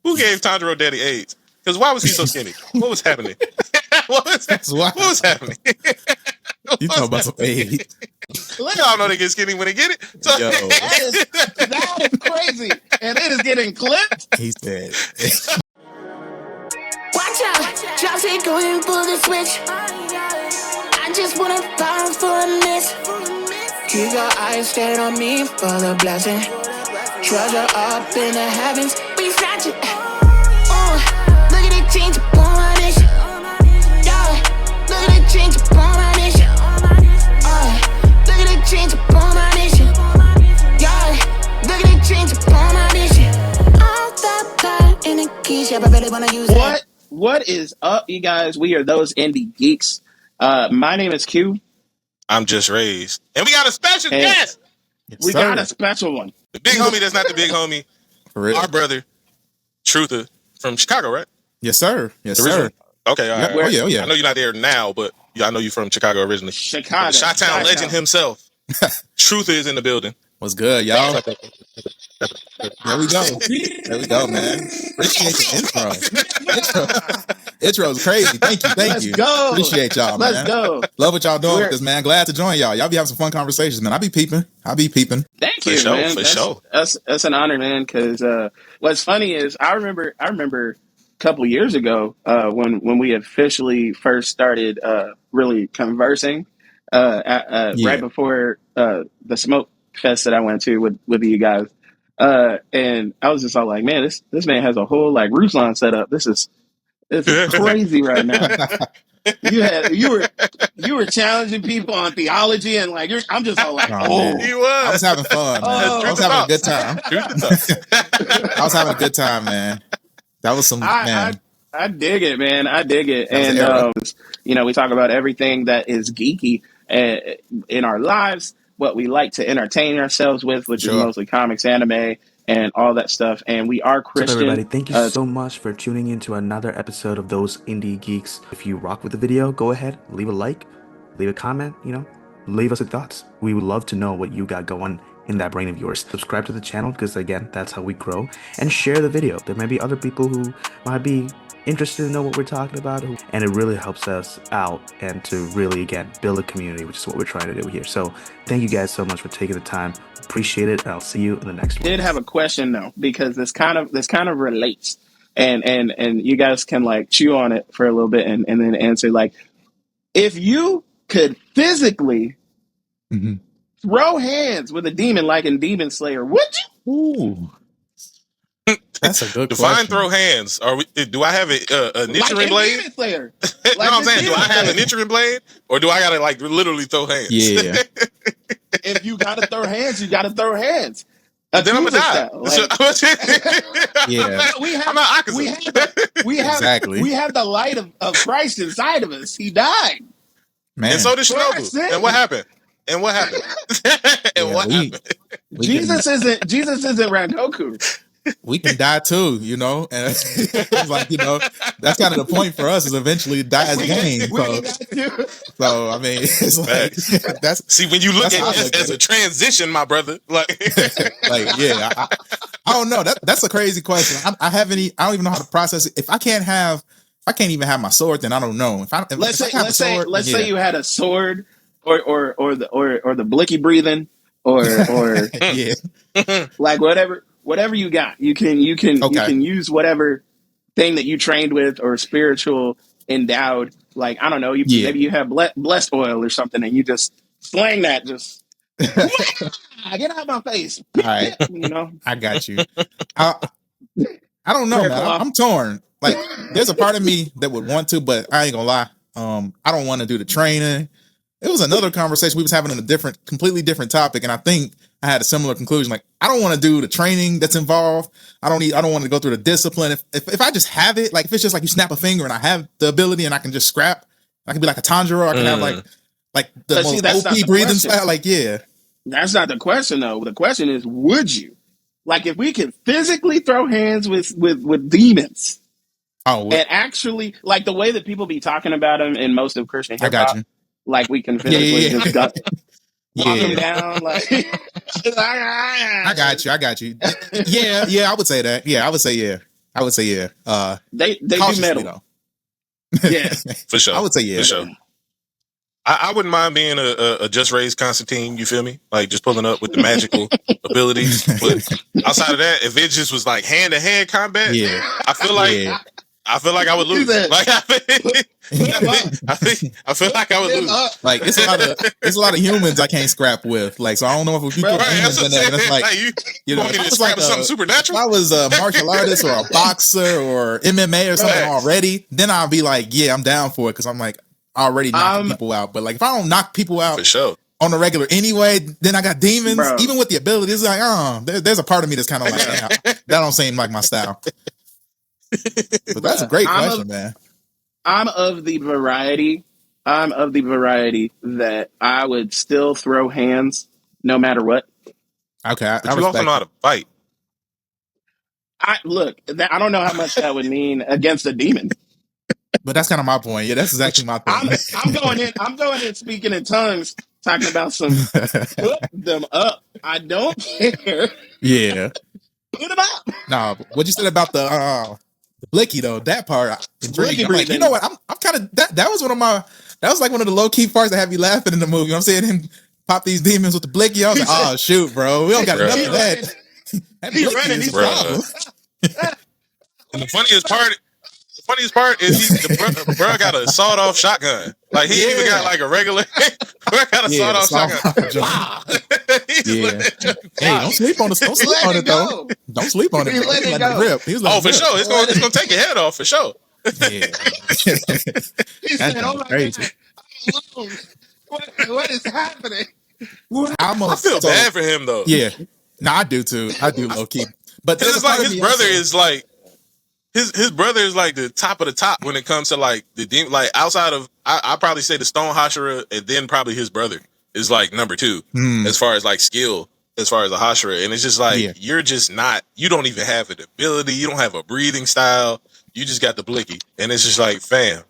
Who gave Tanjiro Daddy AIDS? Because why was he so skinny? What was happening? What was happening? You talking about some AIDS? Y'all know they get skinny when they get it. So, Yo, that is crazy, and it is getting clipped. He said. Watch out, drop it going for the switch. I just wanna fall for a miss. Keep your eyes straight on me for the blessing. Treasure up in the heavens, we snatch it. Look at the change upon my dish. Yeah, look at the change upon my dish. Look at the change upon my dish. Yeah, look at the change upon my dish. All that part in the keys, yeah, I really wanna use it. What is up, you guys? We are those indie geeks. My name is Q. I'm just raised. And we got a special guest. We got a special one. The big homie that's not the big homie. Our brother, Truther, from Chicago, right? Yes, sir. Yes, sir. Okay, all right. Oh, yeah. I know you're not there now, but I know you're from Chicago originally. Chicago. The Chi-Town legend himself. Truther is in the building. What's good, y'all? There we go. There we go, man. Appreciate the intro. Intro's crazy. Thank you. Let's go. Appreciate y'all, man. Let's go. Love what y'all doing with this, man. Glad to join y'all. Y'all be having some fun conversations, man. I be peeping. Thank you, man. For sure. That's an honor, man. Because what's funny is I remember a couple years ago when we officially first started really conversing right before the smoke fest that I went to with you guys. And I was just all like, man, this man has a whole like Ruslan set up. This is crazy right now. You were challenging people on theology and like I'm just all like, he was. I was having fun, man. I was having a good time. I was having a good time, man. That was some man. I dig it, man. I dig it. And we talk about everything that is geeky in our lives, what we like to entertain ourselves with, which is mostly comics, anime, and all that stuff. And we are Christian. So everybody, thank you so much for tuning in to another episode of Those Indie Geeks. If you rock with the video, go ahead, leave a like, leave a comment, leave us your thoughts. We would love to know what you got going in that brain of yours. Subscribe to the channel because, again, that's how we grow. And share the video. There may be other people who might be interested to know what we're talking about, and it really helps us out and to really, again, build a community, which is what we're trying to do here. So thank you guys so much for taking the time. Appreciate it, and I'll see you in the next one. I did have a question though, because this kind of relates, and you guys can like chew on it for a little bit and then answer. Like, if you could physically throw hands with a demon like in Demon Slayer, would you? Ooh. That's a good Define question. throw hands. Do I have a nitchering blade? Demon Slayer. Like no, I'm saying, do I have a nitchering blade, or do I gotta like literally throw hands? Yeah. If you gotta throw hands, you gotta throw hands. Then I'm gonna die. Yeah. I'm not Akaza. We have Exactly. We have the light of Christ inside of us. He died. Man. And so did Shinobu. And what happened? And what happened? Happened? Jesus isn't Rangoku. We can die too, and it's like, that's kind of the point for us is eventually die as game. So I mean, it's like that's see when you look at it as a transition, my brother. Like, I don't know. That's a crazy question. I don't even know how to process it. If I can't even have my sword, then I don't know. Let's say you had a sword or the blicky breathing or like whatever you got, you can use whatever thing that you trained with or spiritual endowed. Like, I don't know, maybe you have blessed oil or something, and you just slang that, just get out of my face. All right, I got you. I don't know, man. I'm torn. Like, there's a part of me that would want to, but I ain't gonna lie. I don't want to do the training. It was another conversation we was having on a completely different topic, and I think I had a similar conclusion. Like, I don't want to do the training that's involved. I don't want to go through the discipline. If I just have it, like if it's just like you snap a finger and I have the ability and I can just scrap, I can be like a Tanjiro. I can have like the most OP breathing style. Like, yeah. That's not the question though. The question is, would you? Like, if we could physically throw hands with demons, and actually, like the way that people be talking about them in most of Christian hip hop, like we can physically just walk them down, like. I got you. Yeah, I would say that. Yeah, I would say yeah. I would say yeah. They do Cautiously, metal. Yeah, For sure. I would say yeah. For sure. I wouldn't mind being a just raised Constantine, you feel me? Like just pulling up with the magical abilities. But outside of that, if it just was like hand to hand combat, I feel like I would lose. Like I feel like I would lose. Like it's a lot of humans I can't scrap with. Like so I don't know if you put demons in there. And it's like you know, if I was like something supernatural. If I was a martial artist or a boxer or MMA or something already, then I'll be like, yeah, I'm down for it because I'm like already knocking people out. But like if I don't knock people out for sure on the regular anyway, then I got demons. Bro. Even with the abilities, like there's a part of me that's kind of like that don't seem like my style. But that's a great question, man. I'm of the variety that I would still throw hands no matter what. Okay, but you also know how to fight. I don't know how much that would mean against a demon. But that's kind of my point. Yeah, that's exactly my thing. I'm going in speaking in tongues, talking about some put them up. I don't care. Yeah. Put them up. No, what you said about the blicky though, that part intrigued. I'm like, you know what? I'm kind of that was like one of the low key parts that had me laughing in the movie. You know what I'm saying? Him pop these demons with the blicky. I was like, oh shoot, bro. We don't got enough of that. He's running, he's problem. And the funniest part is the bro got a sawed off shotgun. Like he even got like a regular. Bro got a sawed off shotgun. Wow. Hey, don't sleep on it though. Don't sleep on it. He let it rip. He was like, for sure. It's gonna take your head off for sure. Yeah. He said, "Oh my God, I'm alone. What is happening?" I feel bad for him though. Yeah. No, I do too. I do low key. But it's like his brother is like. His brother is like the top of the top when it comes to like the demon. Like outside of, I probably say the Stone Hashira, and then probably his brother is like number 2 as far as like skill, as far as a Hashira. And it's just like you're just not. You don't even have an ability. You don't have a breathing style. You just got the blicky, and it's just like, fam.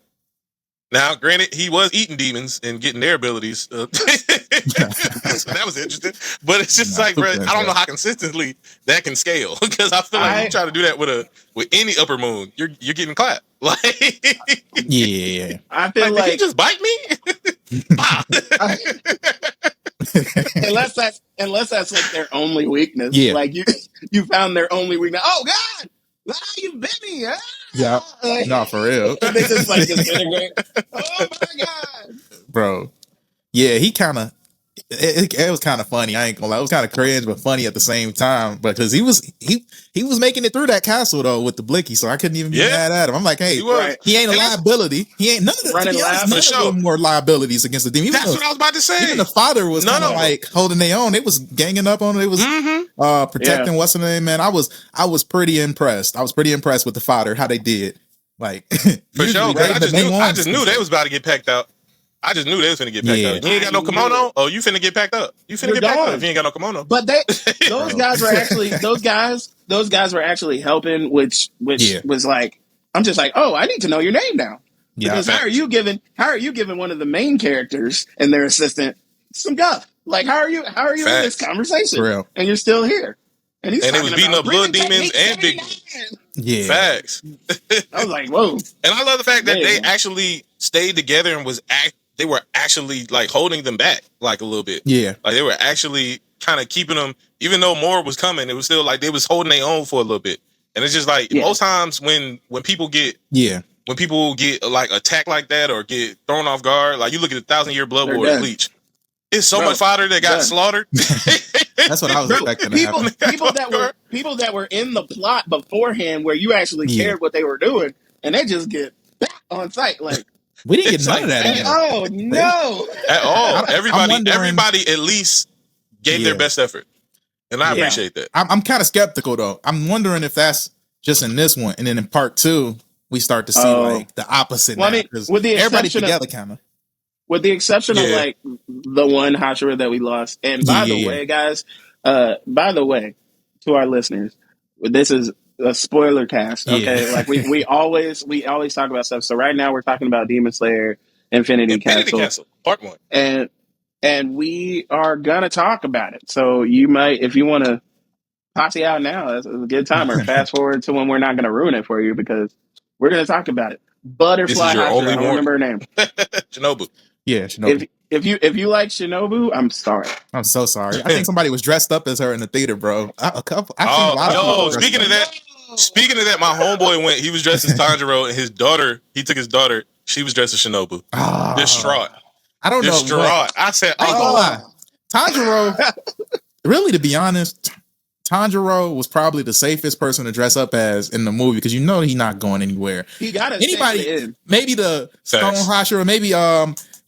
Now, granted, he was eating demons and getting their abilities. So that was interesting. But it's just like, bro, I don't know how consistently that can scale. Because I feel like you try to do that with any upper moon, you're getting clapped. Like, yeah. I feel like did he just bite me? unless that's like their only weakness. Yeah. Like you found their only weakness. Oh God! You bit me. Yeah. No, for real. They just like disintegrate. Oh my God, bro. Yeah, he kind of. It was kind of funny. I ain't gonna lie. It was kind of cringe, but funny at the same time. Because he was making it through that castle though with the blicky, so I couldn't even be mad at him. I'm like, hey, he ain't a liability. He ain't none of them more liabilities against the demon. That's what I was about to say. Even the father was kind of like holding their own. They was ganging up on it. It was protecting what's the name, man. I was pretty impressed. I was pretty impressed with the father, how they did. Like for sure. I just knew they was about to get packed out. I just knew they was finna get packed up. You ain't got no kimono? Oh, you finna get packed up. You finna get packed up if you ain't got no kimono. But those guys were actually helping, which was like, I'm just like, oh, I need to know your name now. Yeah, because how are you giving one of the main characters and their assistant some guff? Like how are you in this conversation? Real. And you're still here. And they was beating up blood demons and big facts. I was like, whoa. And I love the fact that they actually stayed together and they were actually like holding them back like a little bit. Yeah. Like they were actually kind of keeping them, even though more was coming, it was still like they was holding their own for a little bit. And it's just like most times when people get like attacked like that or get thrown off guard, like you look at the 1,000-Year Blood War at Bleach. It's so much fodder that got slaughtered. That's what I was expecting to happen. People that were in the plot beforehand where you actually cared what they were doing, and they just get on sight like we didn't get none of that. Oh no! At all. Everybody at least gave their best effort, and I appreciate that. I'm kind of skeptical though. I'm wondering if that's just in this one, and then in part 2 we start to see like the opposite. Well, I mean, with the everybody together, kind of. With the exception of like the one Hashira that we lost, and by the way, guys, by the way, to our listeners, this is a spoiler cast, okay? Like we always talk about stuff. So right now we're talking about Demon Slayer Infinity Castle Part 1, and we are gonna talk about it. So you might, if you want to posse out now. That's a good time. Or fast forward to when we're not going to ruin it for you because we're going to talk about it. This is Butterfly your Hashira. only I don't remember her name. Shinobu. Yeah, Shinobu. If you like Shinobu, I'm sorry. I'm so sorry. I think somebody was dressed up as her in the theater, bro. Speaking of that, my homeboy went. He was dressed as Tanjiro, and his daughter. He took his daughter. She was dressed as Shinobu. Distraught. I don't know. Distraught. I said, I ain't gonna lie. Tanjiro. Really, to be honest, Tanjiro was probably the safest person to dress up as in the movie because you know he's not going anywhere. He got anybody. Maybe the Stone Hashira, maybe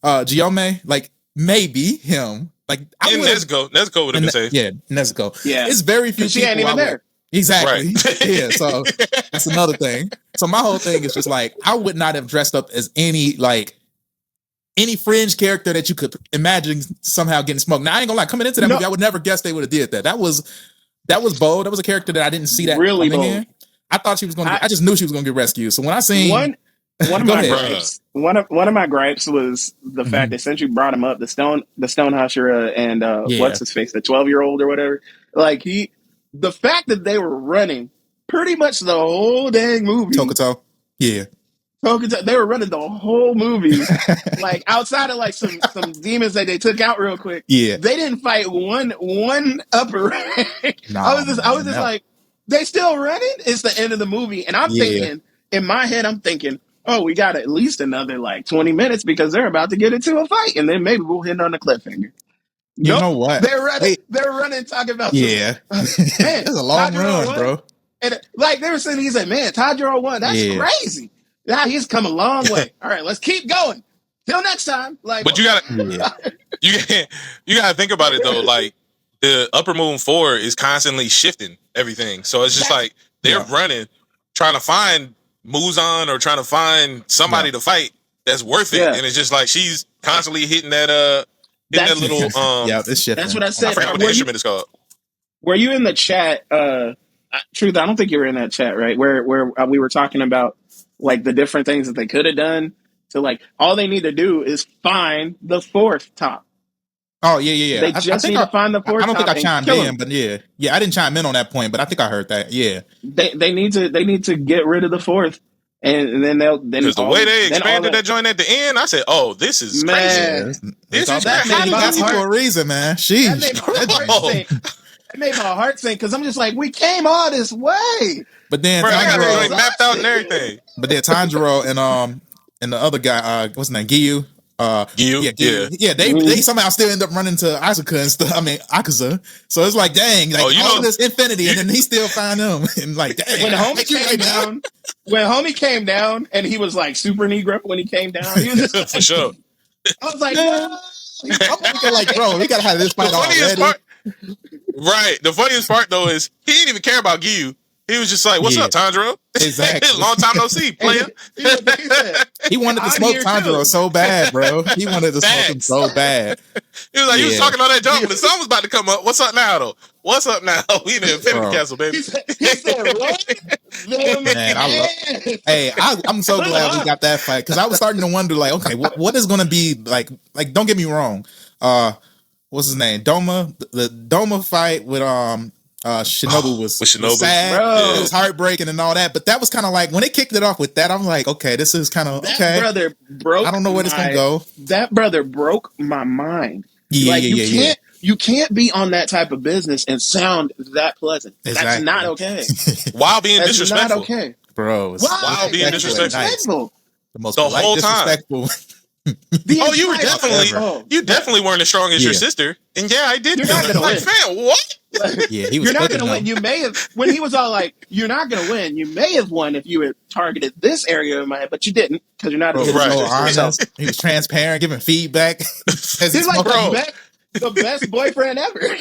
Gyome, like maybe him. Like Nezuko would have been safe. Yeah, Nezuko. Yeah, it's very few. She ain't even there. Exactly. Right. Yeah, so that's another thing. So my whole thing is just like I would not have dressed up as any fringe character that you could imagine somehow getting smoked. Now I ain't gonna lie, coming into that movie, I would never guess they would have did that. That was bold. That was a character that I didn't see that really bold. In. I thought she was gonna. I just knew she was gonna get rescued. So when I seen one of my gripes was the fact that since you brought him up, the Stone Hashira and what's his face, the 12-year-old or whatever, like the fact that they were running pretty much the whole dang movie. Tokuto. Yeah. They were running the whole movie, like outside of like some demons that they took out real quick. Yeah, they didn't fight one upper rank. I was just like, they still running. It's the end of the movie, and I'm thinking in my head, oh, we got at least another like 20 minutes because they're about to get into a fight, and then maybe we'll hit on the cliffhanger. You know what? They're running, talking about man, it's a long run, bro. And like they were saying, he said, "Man, Tanjiro won. That's crazy." Now he's come a long way. All right, let's keep going. Till next time. Like, but you gotta think about it though. Like the Upper Moon 4 is constantly shifting everything, so it's just like they're running, trying to find Muzan or trying to find somebody to fight that's worth it, and it's just like she's constantly hitting that little it's shifting. That's what I said. I forgot what the instrument is called. Were you in the chat? Truth, I don't think you were in that chat, right? Where we were talking about like the different things that they could have done. So like all they need to do is find the fourth top. Oh yeah. They just need to find the fourth. I don't think top I chimed in, but yeah, I didn't chime in on that point, but I think I heard that. Yeah, they need to get rid of the fourth, and then because the way they expanded that joint at the end, I said, "Oh, this is crazy. This is crazy for a reason, man." Sheesh. It made my heart sink because I'm just like, we came all this way. But then Tanjiro mapped out and everything. But then Tanjiro and the other guy, what's his name, Giyu? Giyu. They somehow still end up running to Asuka and stuff. I mean Akaza. So it's like, dang, like all this infinity, and then he still find them. And like, dang, when homie came down, and he was like super Negro when he came down. He was just for sure. I was like, no. I'm thinking like, bro, we gotta have this fight already. Right. The funniest part though is he didn't even care about Giyu. He was just like, "What's up, Tanjiro?" Exactly. Long time no see, player. He wanted to smoke Tanjiro so bad, bro. He wanted to smoke him so bad. He was like, he was talking all that junk when the sun was about to come up. What's up now, though? What's up now? We in the Infinity Castle, baby. He said, "What?" Man, I'm so glad we got that fight because I was starting to wonder, like, okay, what is going to be like? Like, don't get me wrong. What's his name? Doma. The Doma fight with Shinobu was sad. Bro. It was heartbreaking and all that. But that was kind of like when they kicked it off with that, I'm like, okay, this is kind of okay. Brother broke. I don't know where it's gonna go. That brother broke my mind. You can't be on that type of business and sound that pleasant. Exactly. That's not okay. While being disrespectful. Not okay. Bro. While being disrespectful. The whole disrespectful. time. You definitely weren't as strong as your sister. And I did. You're not gonna win. Fam, what? Yeah, he was. You're not gonna win. You may have when he was all like, "You're not gonna win." You may have won if you had targeted this area of my head, but you didn't because you're not. He was transparent, giving feedback. He's like the best boyfriend ever.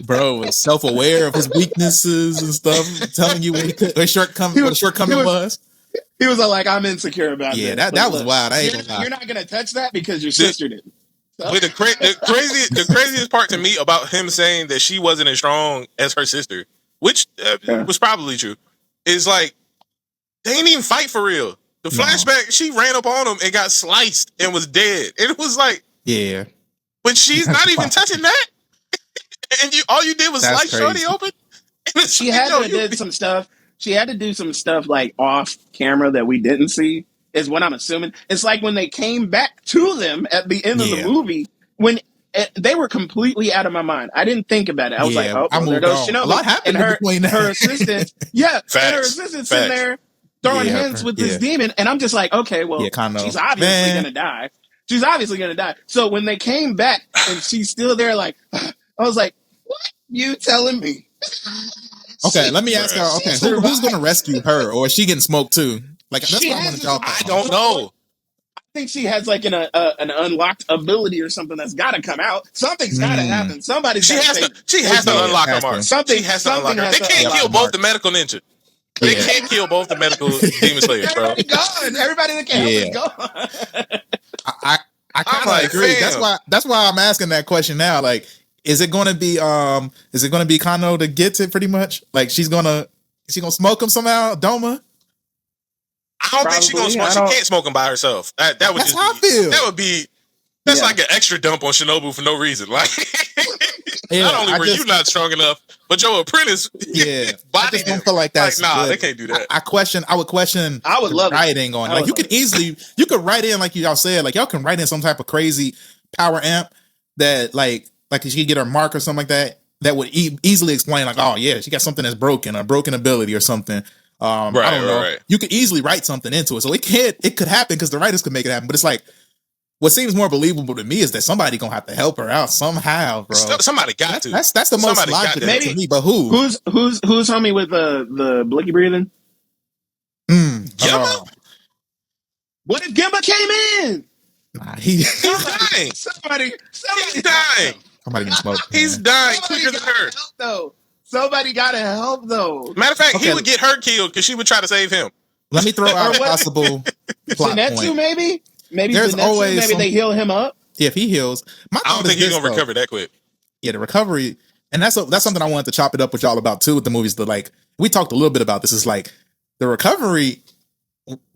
Bro was self-aware of his weaknesses and stuff, telling you what the shortcoming was. He was like, "I'm insecure about this." Yeah, that was wild. You're not gonna touch that because your sister didn't. So. But the craziest part to me about him saying that she wasn't as strong as her sister, which was probably true, is like they didn't even fight for real. The flashback, she ran up on him and got sliced and was dead. And it was like, yeah, but she's not even touching that. And all you did was That's slice Shorty crazy. open. She had to did some stuff. She had to do some stuff like off camera that we didn't see, is what I'm assuming. It's like when they came back to them at the end of the movie, when they were completely out of my mind. I didn't think about it. I was like, oh, well, there goes Shinobu. A lot happened and between that. her assistant. Yeah, Facts. and her assistant's in there throwing hands with this demon. And I'm just like, okay, well, she's obviously going to die. She's obviously going to die. So when they came back and she's still there, like, I was like, what? You telling me? Okay, let me ask her. Okay, who's going to rescue her, or is she getting smoked too? Like, that's what I want to talk about. I don't know. I think she has like an unlocked ability or something that's got to come out. Something's got to happen. Somebody's got to. She has to unlock her mark. Something has to unlock her. They can't kill both the medical ninja. They can't kill both the medical demon slayers, bro. Everybody that can help is gone. I kind of agree. That's why I'm asking that question now. Like, is it going to be Kano that gets it pretty much? Like, is she gonna smoke him somehow, Doma? I don't think she's gonna smoke. She can't smoke him by herself. That would that's how I feel. That would be. That's like an extra dump on Shinobu for no reason. Like, not only were you not strong enough, but your apprentice, I just don't feel like that's like, nah, good. they can't do that. I would love writing on. Like, you could write in, like y'all said, like y'all can write in some type of crazy power amp that like she could get her mark or something like that. That would easily explain, like, oh yeah, she got something that's broken, a broken ability or something. I don't know. Right. You could easily write something into it, so it could happen because the writers could make it happen. But it's like, what seems more believable to me is that somebody gonna have to help her out somehow, bro. Somebody got to. That's the most logical to me. But who? Who's homie with the blicky breathing? Gemma? What if Gemma came in? Nah, he's dying. Somebody's dying. Somebody can smoke. He's dying quicker than her. Somebody gotta help though. Matter of fact, he would get her killed because she would try to save him. Let me throw out a possible plot Zenitsu, point. Maybe there's always maybe they heal him up. Yeah, if he heals, I don't think he's gonna recover that quick. Yeah, the recovery, and that's something I wanted to chop it up with y'all about too with the movies. But like, we talked a little bit about this. Is like the recovery.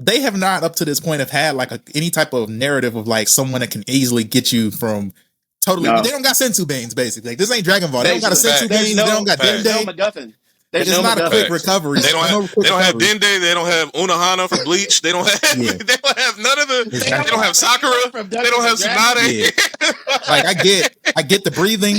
They have not up to this point have had like any type of narrative of like someone that can easily get you from totally. No. They don't got sensu beans basically. Like, this ain't Dragon Ball. They don't got a sensu beans. They don't got Dende. MacGuffin. It's not a quick recovery. They don't have Dende. They don't have Unohana from Bleach. They don't have. They don't have none of the. They don't have Sakura. They don't have Tsunade. Yeah. Like, I get the breathing.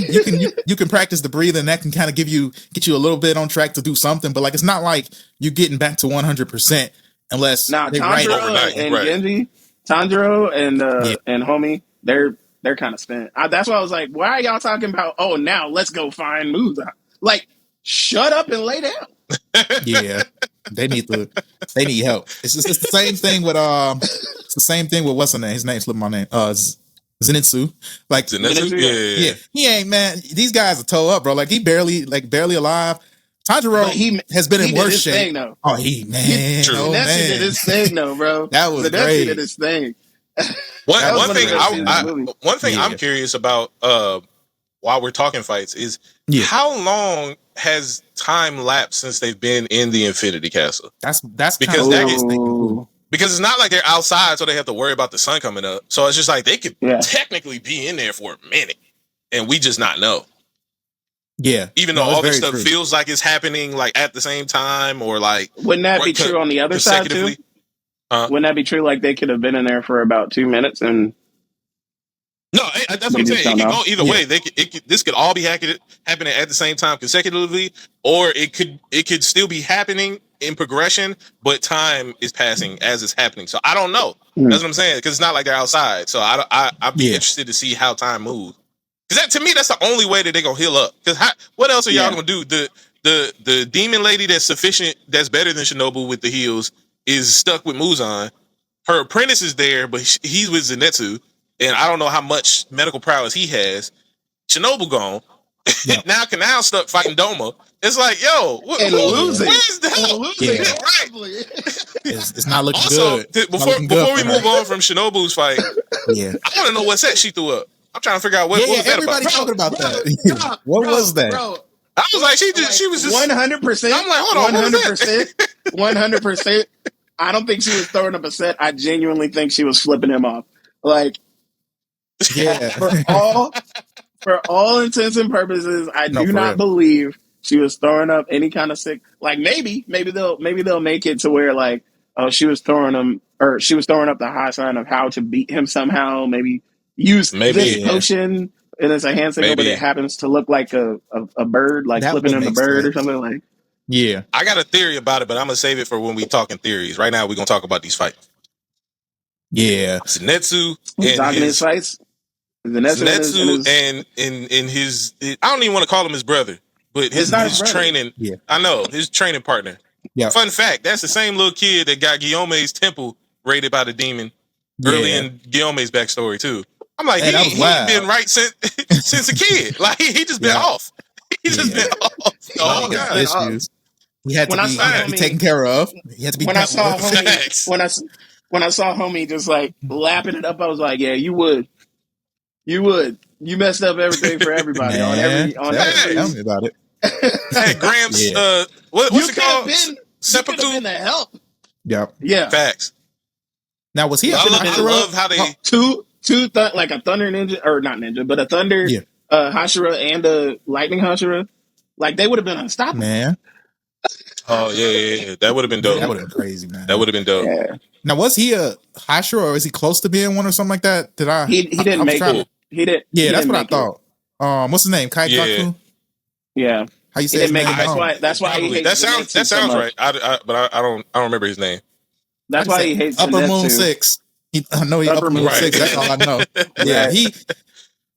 You can practice the breathing. That can kind of get you a little bit on track to do something. But like, it's not like you getting back to 100% unless they write overnight. And Genji, Tanjiro and homie, they're kind of spent. That's why I was like, why are y'all talking about? Oh, now let's go find moves. Like, shut up and lay down. Yeah, they need help. It's the same thing with what's her name? His name slipped my name. Zenitsu. Like Zenitsu? Yeah. He ain't, man. These guys are toe up, bro. Like, he barely alive. Tanjiro has been in worse shape. Thing, though. Oh, man. Zenitsu did his thing, though, bro. That was great. Did his thing. One thing I'm curious about while we're talking fights is how long has time lapsed since they've been in the Infinity Castle? That's because because it's not like they're outside, so they have to worry about the sun coming up. So it's just like they could technically be in there for a minute, and we just not know. Yeah, even though all this stuff feels like it's happening like at the same time, or like, wouldn't that be true on the other side too? Wouldn't that be true? Like, they could have been in there for about 2 minutes and. No, that's what I'm saying. It could go either way. This could all be happening at the same time consecutively, or it could still be happening in progression, but time is passing as it's happening. So I don't know. That's what I'm saying, because it's not like they're outside. So I'd be interested to see how time moves. Because to me, that's the only way that they're gonna heal up. Because what else are y'all gonna do? The demon lady that's better than Shinobu with the heals is stuck with Muzan. Her apprentice is there, but he's with Zenitsu. And I don't know how much medical prowess he has. Shinobu gone. Yep. Now Canal stuck fighting Doma. It's like, yo, losing. Where's the hell? Losing. Yeah. Right. It's not looking also, good. Before we move on from Shinobu's fight, I want to know what set she threw up. I'm trying to figure out what was that about. Everybody's talking about that. What was that? Bro, I was like, she was just 100%. I'm like, hold on, 100%. 100%. I don't think she was throwing up a set. I genuinely think she was flipping him off. Like, yeah. For all intents and purposes, I do not believe she was throwing up any kind of sick. Like maybe they'll make it to where like, oh, she was throwing up the high sign of how to beat him somehow. Maybe use this potion and it's a hand signal, but it happens to look like a bird, like that flipping in a bird or something like. Yeah, I got a theory about it, but I'm gonna save it for when we talking theories. Right now, we're gonna talk about these fights. Yeah, Zenitsu and his fights. Zenitsu and in his, I don't even want to call him his brother, but his training. Yeah. I know his training partner. Yeah. Fun fact: that's the same little kid that got Guillaume's temple raided by the demon early in Guillaume's backstory too. I'm like, he been right since a kid. Like he just been off. He just been off the whole time. Issues. He had to be taken care of. He had to be. When I saw homie just like lapping it up, I was like, yeah, you would. You messed up everything for everybody on every. Tell me about it. Hey, Gramps. What's it called? Seppuku. Been the help. Yep. Yeah. Facts. Now was he? I love how they like a thunder ninja or not ninja, but a thunder Hashira and a lightning Hashira. Like they would have been unstoppable. Man. Oh yeah. That would have been dope. That would have been crazy, man. That would have been dope. Yeah. Now was he a Hashira or is he close to being one or something like that? Did I? He didn't make it. He didn't. Yeah, that's what I thought. What's his name? Kaikaku? Yeah. How you say his name? That's why he hates that sounds right. But I don't remember his name. That's why he hates Upper Moon 6. I know he Upper Moon 6. That's all I know.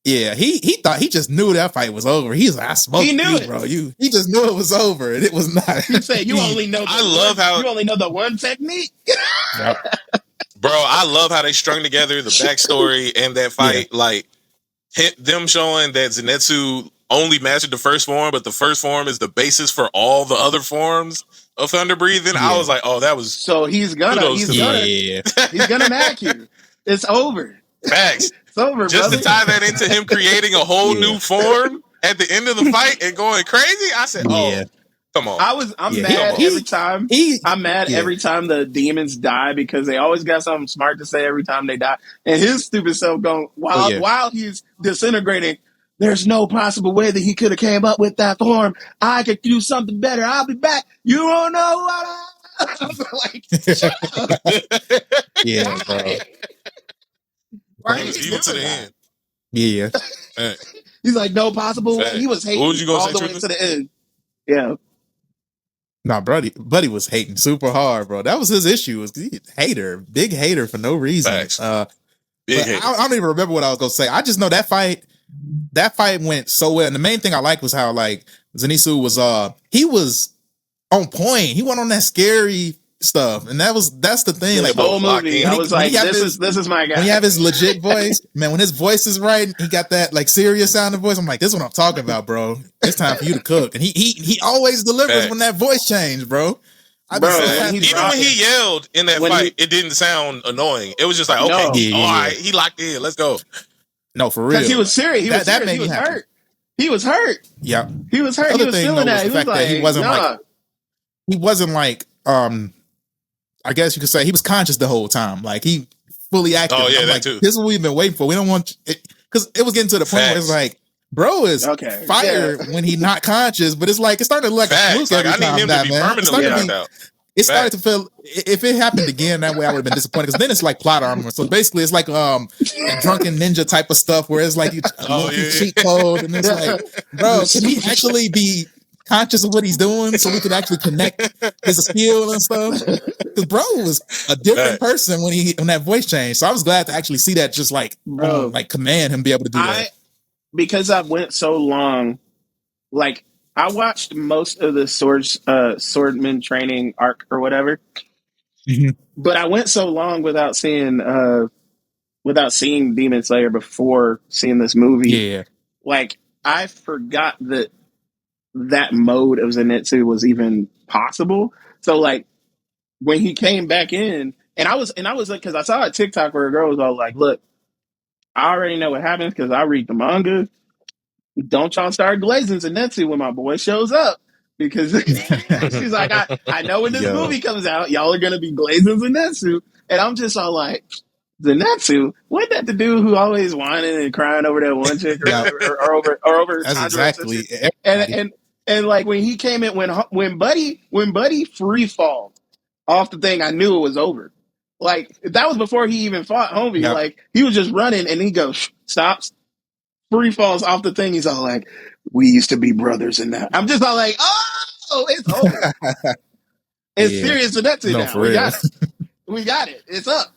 Yeah, he thought he just knew that fight was over. He's like, I smoked you, bro. He just knew it was over, and it was not. He said, "You only know. You only know the one technique." Yep. Bro, I love how they strung together the backstory and that fight. Yeah. Like them showing that Zenitsu only mastered the first form, but the first form is the basis for all the other forms of thunder breathing. Yeah. I was like, oh, that was so he's gonna knock you. It's over. Facts. It's over, just brother. To tie that into him creating a whole new form at the end of the fight and going crazy. I said, oh, come on. I'm mad every time. I'm mad every time the demons die because they always got something smart to say every time they die. And his stupid self going, while he's disintegrating, there's no possible way that he could have came up with that form. I could do something better. I'll be back. You don't know what I was like, shut up. Yeah, bro. Why even to the end? Yeah. He's like, no possible way. He was hating all the way to the end. Yeah. Nah, buddy was hating super hard, bro. That was his issue. Was big hater for no reason. Big hater. I don't even remember what I was gonna say. I just know that fight went so well. And the main thing I liked was how like Zenitsu was he was on point. He went on that scary stuff, and that's the thing. Like the whole movie, I was like, this is my guy. When you have his legit voice, man, when his voice is right, he got that like serious sounding voice. I'm like, this is what I'm talking about, bro. It's time for you to cook, and he always delivers when that voice changed, bro. Even when he yelled in that fight, it didn't sound annoying. It was just like, okay, all right, he locked in. Let's go. No, for real. Because he was serious. He was hurt. He was hurt. Yeah, he was hurt. He was feeling that. He was like, he wasn't like I guess you could say he was conscious the whole time. Like he fully active. Oh yeah, that like, too. This is what we've been waiting for. We don't want it because it was getting to the point where it's like, bro is fired when he's not conscious, but it's like it's starting to look like a fluke every time. It started to feel if it happened again that way, I would have been disappointed because then it's like plot armor. So basically, it's like a drunken ninja type of stuff where it's like cheat code, and it's like, bro, can he actually be conscious of what he's doing so we can actually connect his skill and stuff? Because bro was a different person when that voice changed. So I was glad to actually see that just like like command him be able to do that. Because I went so long, like I watched most of the swordman training arc or whatever, but I went so long without seeing Demon Slayer before seeing this movie. Yeah, like I forgot that mode of Zenitsu was even possible. So like when he came back in, and I was like, because I saw a TikTok where a girl was all like, "Look, I already know what happens because I read the manga. Don't y'all start glazing Zenitsu when my boy shows up." Because she's like, I know when this movie comes out, y'all are gonna be glazing Zenitsu, and I'm just all like, Zenitsu, wasn't that the dude who always whining and crying over that one chick or over That's Tanjiro exactly sister? everybody. And like when he came in when Buddy free fall off the thing, I knew it was over. Like that was before he even fought homie. Yep. Like he was just running and he goes stops, free falls off the thing. He's all like, "We used to be brothers," and that I'm just all like, "Oh, it's over. It's Yeah. serious Zenitsu No, now. for We real. got it. We got it. It's up."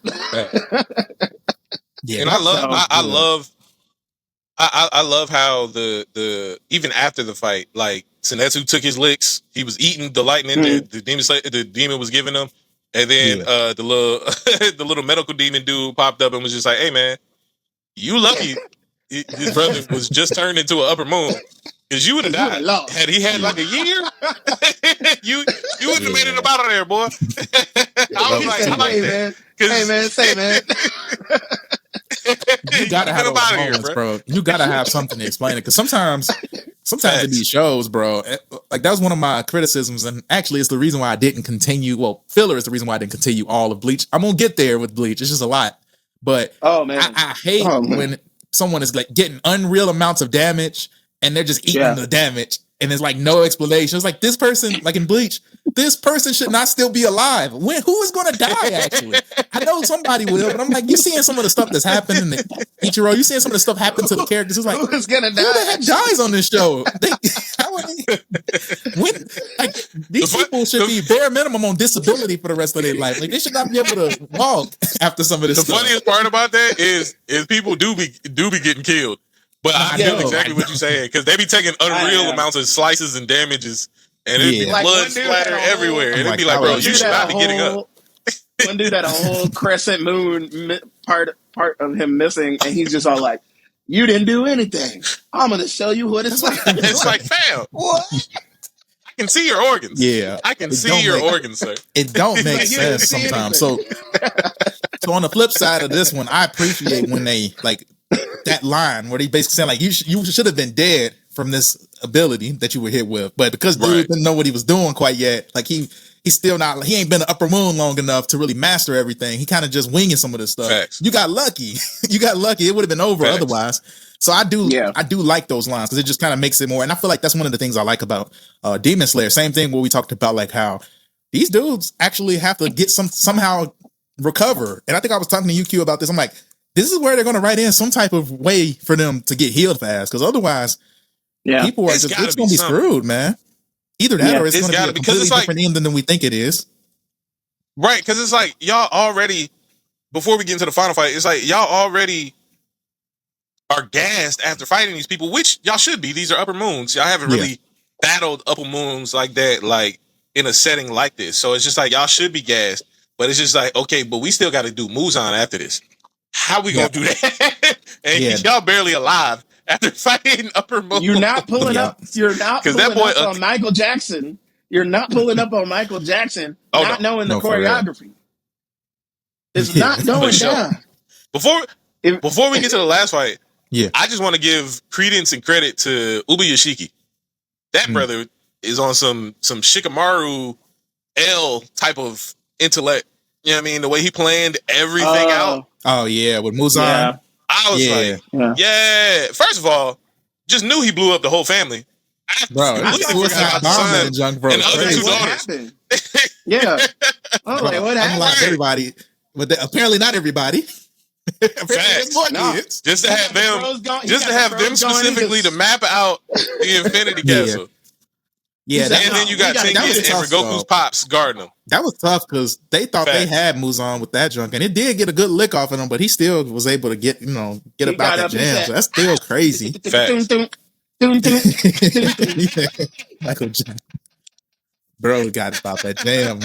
Yeah, And I love how the even after the fight, like Zenitsu took his licks. He was eating the lightning that the demon was giving him, and then the little the little medical demon dude popped up and was just like, "Hey man, you lucky his brother was just turned into an upper moon, because you would have died had he had like a year. you wouldn't have made it up out of there, boy." I was like, I like that. Hey man, say man. You gotta have those moments, bro. You gotta have something to explain it, because sometimes in these shows, bro, like that was one of my criticisms, and actually it's the reason why I didn't continue. Well, filler is the reason why I didn't continue all of Bleach. I'm gonna get there with Bleach. It's just a lot, but I hate when someone is like getting unreal amounts of damage and they're just eating the damage, and there's like no explanation. It's like this person, like in Bleach, this person should not still be alive. Who is going to die? Actually, I know somebody will, but I'm like, you seeing some of the stuff that's happened in the Ichiro. You seeing some of the stuff happen to the characters. It's like, who's gonna die? Who the heck dies on this show? These people should be bare minimum on disability for the rest of their life. Like they should not be able to walk after some of this. The funniest part about that is people do be getting killed. But I know exactly what you're saying, because they be taking unreal amounts of slices and damages, and it'd be blood splatter everywhere. And it'd be like, bro, you should not be getting up. One dude had a whole crescent moon part of him missing, and he's just all like, "You didn't do anything. I'm gonna show you what it's like." It's like, fam, what? I can see your organs. Yeah, I can see your organs, sir. It don't make sense sometimes. So on the flip side of this one, I appreciate when they like that line where they basically saying like you should have been dead from this ability that you were hit with, but because dude didn't know what he was doing quite yet, like he's still not, he ain't been an upper moon long enough to really master everything. He kind of just winging some of this stuff. Facts. You got lucky. It would have been over otherwise. So I do like those lines, because it just kind of makes it more. And I feel like that's one of the things I like about Demon Slayer. Same thing where we talked about like how these dudes actually have to get somehow recover. And I think I was talking to UQ about this. I'm like, this is where they're going to write in some type of way for them to get healed fast, because otherwise, people are it's going to be screwed, man. Either that or it's going to be a completely different ending than we think it is. Right, because it's like y'all already, before we get into the final fight, it's like y'all already are gassed after fighting these people, which y'all should be. These are upper moons. Y'all haven't really battled upper moons like that, like in a setting like this. So it's just like y'all should be gassed, but it's just like, okay, but we still got to do Muzan after this. How we gonna do that? And y'all barely alive after fighting upper moon. You're not pulling up. You're not pulling up on Michael Jackson. You're not pulling up on Michael Jackson, not knowing the choreography. It's not going down. Before we get to the last fight, I just want to give credence and credit to Uba Yoshiki. That brother is on some Shikamaru L type of intellect. You know what I mean? The way he planned everything out. Oh yeah, with Muzan. Yeah. I was like, First of all, just knew he blew up the whole family. Bro, and the other two daughters. Oh, like, what happened? Unlike everybody, but apparently not everybody. Facts. Just to have them, specifically to map out the Infinity Castle. Yeah, and then you got Tengen and Goku's pops guarding them. That was tough because they thought they had Muzan with that junk, and it did get a good lick off of him, but he still was able to get about that jam. So that's still crazy. Michael Jackson. Bro got about that jam.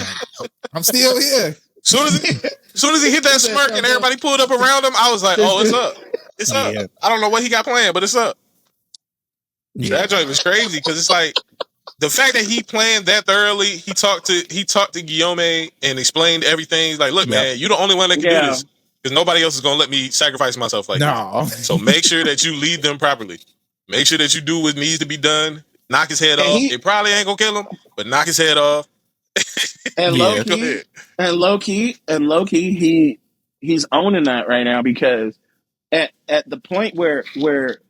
I'm still here. Soon as he hit that smirk and everybody pulled up around him, I was like, oh, it's up. It's up. Yeah. I don't know what he got planned, but it's up. Yeah. That joint was crazy because it's like, the fact that he planned that thoroughly, he talked to Guillaume and explained everything. He's like, look, man, you're the only one that can do this because nobody else is going to let me sacrifice myself like this. So make sure that you lead them properly. Make sure that you do what needs to be done. Knock his head off. It probably ain't going to kill him, but knock his head off. And low key, he's owning that right now because at the point where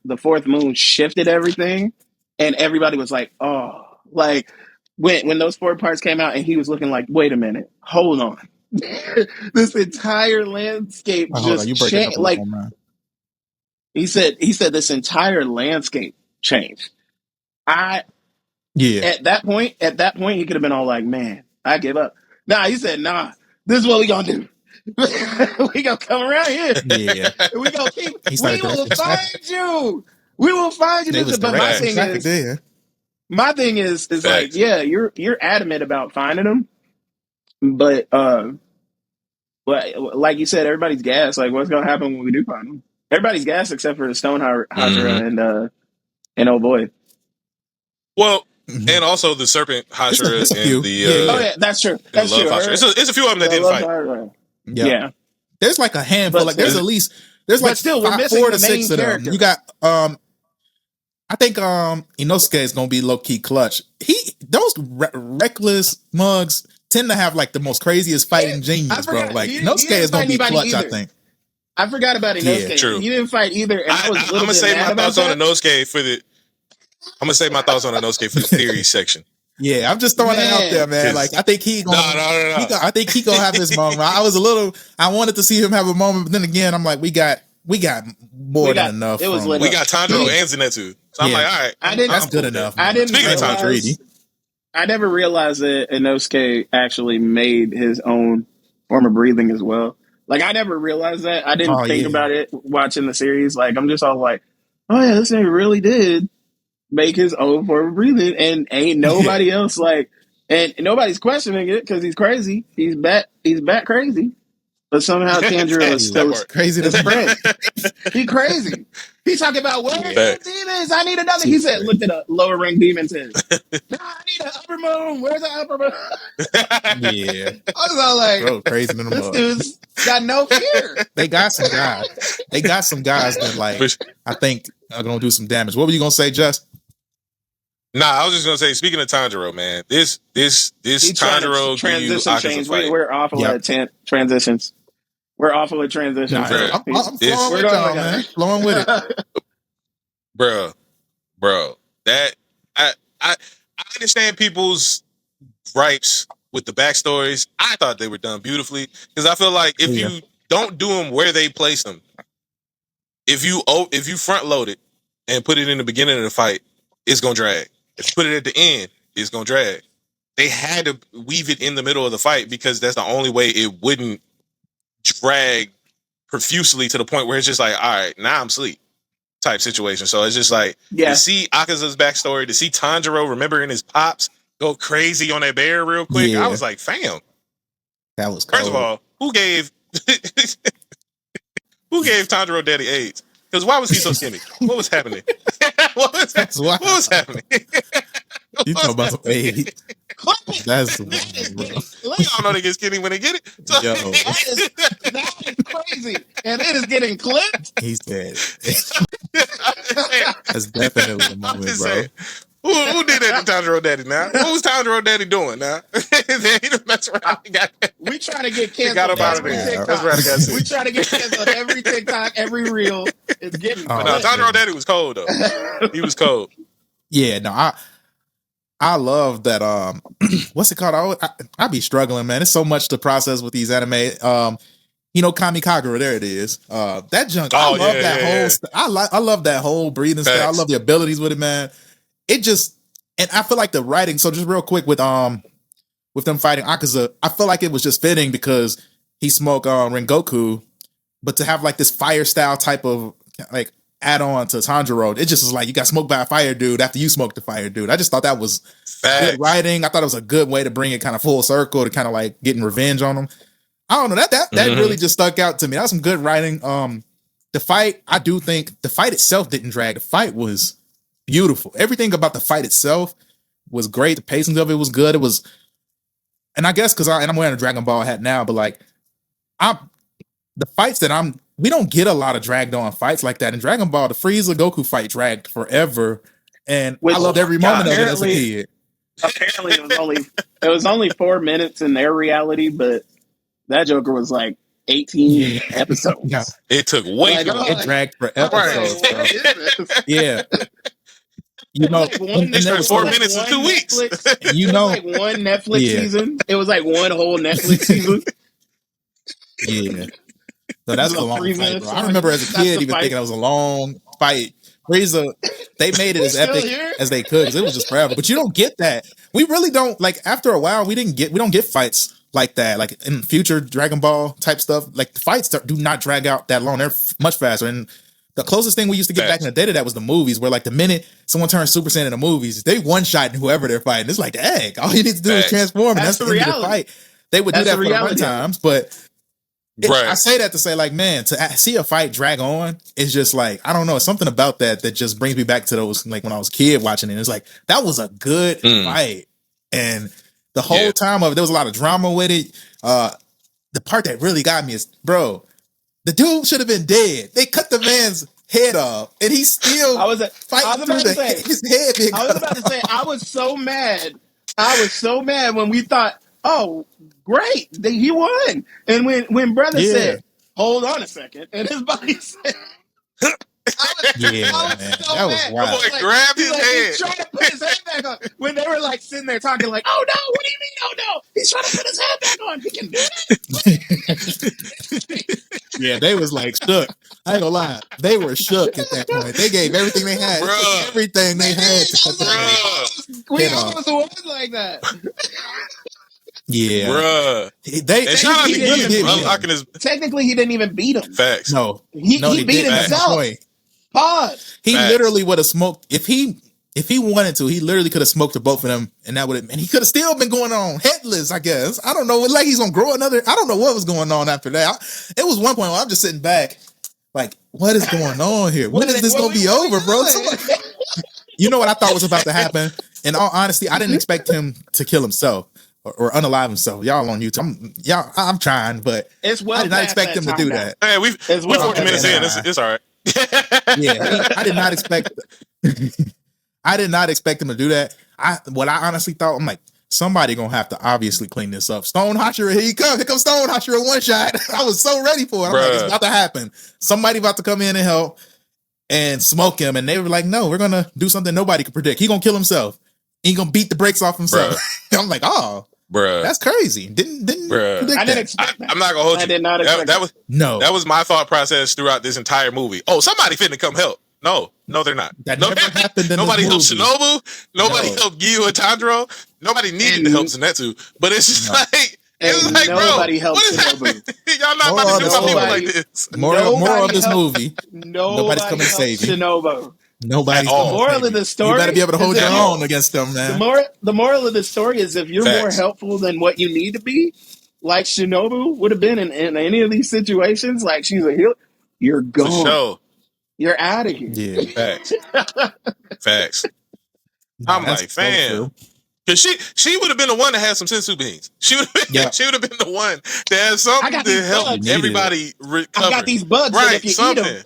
the fourth moon shifted everything, and everybody was like, oh, like when those 4 parts came out, and he was looking like, wait a minute, hold on, this entire landscape hold on, just you breaking changed. up a Like little, man. he said this entire landscape changed. Yeah, At that point, he could have been all like, man, I give up. Nah, he said, nah, this is what we gonna do. We gonna come around here. yeah. We gonna keep. He We started will directing find traffic. you. We will find you. They was But my directing thing traffic is, there. like, yeah, you're adamant about finding them, but like you said, everybody's gas. Like, what's gonna happen when we do find them? Everybody's gas except for the Stone Hashira and oh boy. Well, and also the Serpent Hashira It's a and few. the Oh yeah, that's true. That's Love true. Hashira. It's a few of them that didn't fight. Yep. Yeah. There's like a handful. But like there's still- at least there's but like still, we're missing 4 the to 6 main of them. character. You got I think Inosuke is gonna be low key clutch. Those reckless mugs tend to have like the most craziest fighting genius, bro. Like Inosuke is gonna be clutch, either. I think. I forgot about Inosuke. Yeah, true. He didn't fight either, and I was I'm gonna say my thoughts on Inosuke for the. I'm gonna say my thoughts on Inosuke for the theory section. Yeah, I'm just throwing that out there, man. Like I think he gonna. No. I think he gonna have his moment. I wanted to see him have a moment, but then again, I'm like, we got more than enough. It was we got Tanjiro and Zenitsu, so I'm like, all right, that's good enough. I didn't. Speaking of Tanjiro, I never realized that Inosuke actually made his own form of breathing as well. Like I never realized that. I didn't think about it watching the series. Like I'm just all like, oh yeah, this thing really did make his own form of breathing, and ain't nobody else like, and nobody's questioning it because he's crazy. He's bat crazy, but somehow Tanjiro is still crazy. His friend. He crazy. He's talking about where's the demons? I need another. He said, looked at a lower rank demon said, no, I need an upper moon. Where's the upper moon? Yeah, I was all like, bro, crazy in the this dude's got no fear. They got some guys that like I think are gonna do some damage. What were you gonna say, Just? Nah, I was just gonna say. Speaking of Tanjiro, man, this Tanjiro transition change. We're awful at transitions. We're awful at transitions. Nah, I'm flowing with y'all, man. Flowing with it, bro. That I understand people's gripes with the backstories. I thought they were done beautifully because I feel like if you don't do them where they place them, if you front load it and put it in the beginning of the fight, it's gonna drag. If you put it at the end, it's gonna drag. They had to weave it in the middle of the fight because that's the only way it wouldn't drag profusely to the point where it's just like, all right, now I'm asleep type situation. So it's just like to see Akaza's backstory, to see Tanjiro remembering his pops go crazy on that bear real quick. I was like, fam, that was cold. First of all, who gave Tanjiro Daddy AIDS? Because why was he so skinny? What was happening? What was happening? You talking about some AIDS? That's y'all know they get skinny when they get it. So, that is crazy, and it is getting clipped. He said, "That's definitely the moment, bro." Who did that to Tanjiro Daddy now? What was Tanjiro Daddy doing now? He just messed around. We trying to get canceled every TikTok. We trying to get canceled every TikTok, every reel. It's getting. But no, Tanjiro Daddy was cold though. He was cold. Yeah, no, I love that. What's it called? I be struggling, man. It's so much to process with these anime. Kamikagura. There it is. That junk. I love that whole. I love that whole breathing style. I love the abilities with it, man. It just, and I feel like the writing. So just real quick with them fighting Akaza, I feel like it was just fitting because he smoked Rengoku, but to have like this fire style type of like add on to Tanjiro, it just was like you got smoked by a fire dude after you smoked the fire dude. I just thought that was good writing. I thought it was a good way to bring it kind of full circle to kind of like getting revenge on him. I don't know, that really just stuck out to me. That was some good writing. The fight, I do think the fight itself didn't drag. The fight was beautiful. Everything about the fight itself was great. The pacing of it was good. It was, and I guess because I'm wearing a Dragon Ball hat now, but like the fights that we don't get a lot of dragged on fights like that. In Dragon Ball, the Frieza Goku fight dragged forever, and I loved every moment of it as a kid. Apparently, it was only 4 minutes in their reality, but that Joker was like 18 episodes. Yeah. It took way too long. It dragged for episodes. Right. Yeah. You know, like one, they started 4 minutes in 2 weeks. You know, like one Netflix season. It was like one whole Netflix season. Yeah. So that's a long fight, bro. I remember as a kid even thinking it was a long fight. Frieza, they made it as epic as they could because it was just forever. But you don't get that. We really don't, like, after a while, we don't get fights like that. Like in future Dragon Ball type stuff, like the fights do not drag out that long. They're much faster. And the closest thing we used to get back in the day to that was the movies, where like the minute someone turns Super Saiyan in the movies, they one-shot whoever they're fighting. It's like, dang, all you need to do is transform, and that's the end of the fight. They would do that for the run times, but I say that to say, like, man, to see a fight drag on is just like, I don't know, something about that just brings me back to those, like, when I was a kid watching it. It's like, that was a good fight. And the whole time of it, there was a lot of drama with it. The part that really got me is, bro, the dude should have been dead. They cut the man's head off, and he's still fighting through his head. I was about to say, I was so mad. I was so mad when we thought, oh, great, he won. And when brother said, hold on a second, and his body said, that was wild. Boy, grabbed his head. He's trying to put his head back on. When they were like sitting there talking like, oh no, what do you mean, oh no? He's trying to put his head back on. He can do that. Yeah, they was like shook. I ain't gonna lie. They were shook at that point. They gave everything they had. Everything they had to cut the head. We almost was like that. Yeah, bruh. Technically, he didn't even beat him. Facts. No, he beat himself. Pause. He literally would have smoked if he wanted to. He literally could have smoked the both of them, and that would have. And he could have still been going on headless. I guess I don't know. Like he's gonna grow another. I don't know what was going on after that. It was one point where I'm just sitting back, like, what is going on here? When is this gonna be over, bro? You know what I thought was about to happen? In all honesty, I didn't expect him to kill himself. Or unalive himself. Y'all on YouTube. I'm trying, but I did not expect him to do that. Hey, we're 40 minutes in. It's all right. Yeah, I did not expect. I did not expect him to do that. What I honestly thought, I'm like, somebody gonna have to obviously clean this up. Stone Hashira, here comes Stone Hashira one shot. I was so ready for it. I'm like, it's about to happen. Somebody about to come in and help and smoke him, and they were like, no, we're gonna do something nobody could predict. He gonna kill himself. He gonna beat the brakes off himself. I'm like, oh. Bruh, that's crazy. Didn't I didn't expect that. I'm not gonna hold you. I did not expect that was my thought process throughout this entire movie. Oh, somebody finna come help. No, they're not. That never happened in nobody helped movie. Shinobu. Nobody helped Gyu and Tanjiro. Nobody needed to help Zenitsu. But it's just like, nobody bro, helped Shinobu. Y'all not about to do my people like this. More of this movie. Nobody's coming to save you. Shinobu. Nobody's the moral of the story. You better be able to hold your own against them, man. The moral of the story is if you're more helpful than what you need to be, like Shinobu would have been in any of these situations, like she's a healer, you're gone. Sure. You're out of here. Yeah. Facts. I'm like, fam. Because she would have been the one that had some sensu beans. She would have been the one that had something to help everybody recover. I got these bugs, right? If you Something. eat them,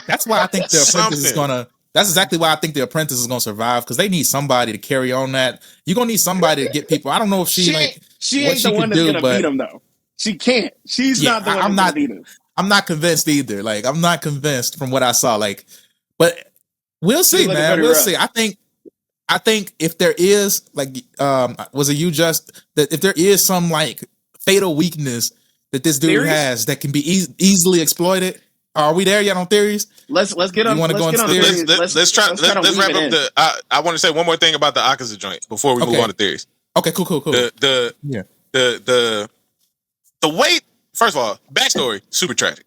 that's why I think the apprentice is gonna. That's exactly why I think the apprentice is gonna survive because they need somebody to carry on that. You're gonna need somebody to get people. I don't know if she ain't the one that's gonna beat them though. She can't. She's not the one that's gonna beat him. I'm not convinced either. Like I'm not convinced from what I saw. Like, but we'll see, man. We'll see. I think if there is was it you just that if there is some like fatal weakness that this dude has that can be easily exploited. Are we there yet on theories? Let's get on. Let's wrap up the. I want to say one more thing about the Akaza joint before we move on to theories. Okay, cool. The weight. First of all, backstory super tragic.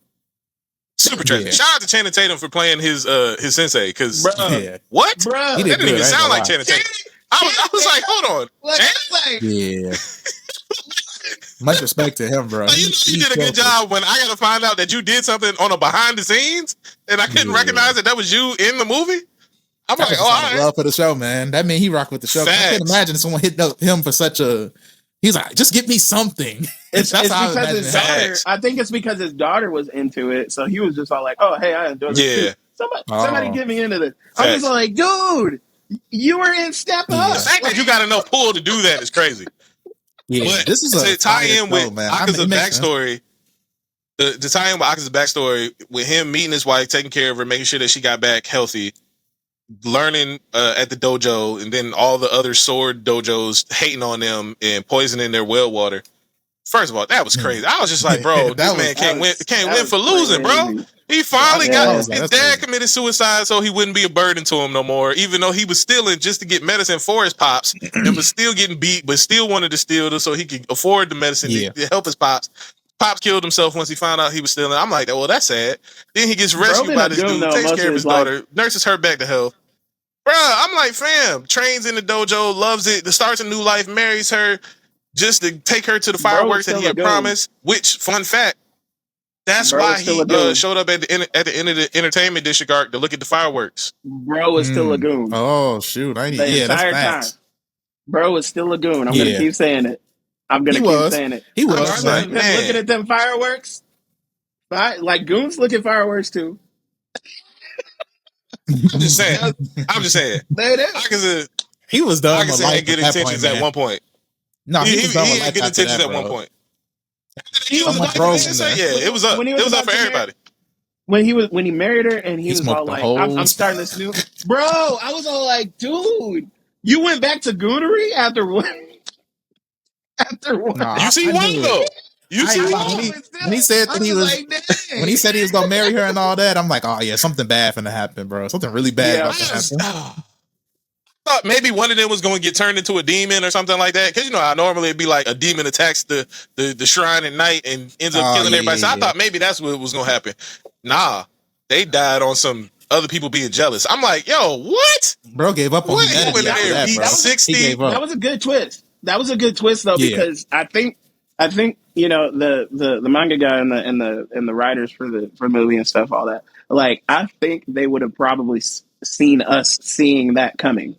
Super tragic. Yeah. Shout out to Channing Tatum for playing his sensei because what? Bruh. That didn't even sound like Channing Tatum. I was like, hold on. Yeah. Much respect to him, bro. You did a good job when I got to find out that you did something on a behind the scenes and I couldn't recognize that was you in the movie. I'm like, all right. Love for the show, man. That mean he rocked with the show. Facts. I can't imagine someone hitting up him for such a. He's like, just give me something. It's because his daughter. I think it's because his daughter was into it, so he was just all like, "Oh, hey, I enjoy this." Yeah. Somebody get me into this. I was like, dude, you were in Step Up. The fact that you got enough pull to do that is crazy. Yeah, but this is to tie in with Akaza's backstory. to tie in with Akaza's backstory, with him meeting his wife, taking care of her, making sure that she got back healthy, learning at the dojo, and then all the other sword dojos hating on them and poisoning their well water. First of all, that was crazy. I was just like, bro, this man can't win for losing, bro. He finally got his dad committed suicide so he wouldn't be a burden to him no more, even though he was stealing just to get medicine for his pops and was still getting beat, but still wanted to steal so he could afford the medicine to help his pops. Pops killed himself once he found out he was stealing. I'm like, well, that's sad. Then he gets rescued by this dude, takes care of his daughter, nurses her back to health. Bro, I'm like, fam, trains in the dojo, loves it, starts a new life, marries her, just to take her to the fireworks that he had promised. Which, fun fact, that's why he showed up at the end of the entertainment district arc to look at the fireworks. Bro is still a goon. Oh shoot! The entire time, bro is still a goon. I'm gonna keep saying it. I'm gonna keep saying it. He was like, looking at them fireworks. Like goons look at fireworks too. I'm just saying. There it is. He was done. Akaza had good intentions at one point. No, he had good intentions at one point. He was it was up. It was up for everybody. When he married her and he was all like, I'm starting this new. Bro, I was all like, dude, you went back to goonery after what? After what? Nah, you see one though. You see when he said that he was when he said he was gonna marry her and all that, I'm like, oh yeah, something bad finna happen, bro. Something really bad about to happen. I thought maybe one of them was going to get turned into a demon or something like that. Because you know how normally it'd be like a demon attacks the shrine at night and ends up killing everybody. So I thought maybe that's what was going to happen. Nah, they died on some other people being jealous. I'm like, yo, what? Bro gave up on humanity. That was a good twist. That was a good twist though, because I think you know the manga guy and the writers for the movie and stuff, all that. Like, I think they would have probably seen us seeing that coming.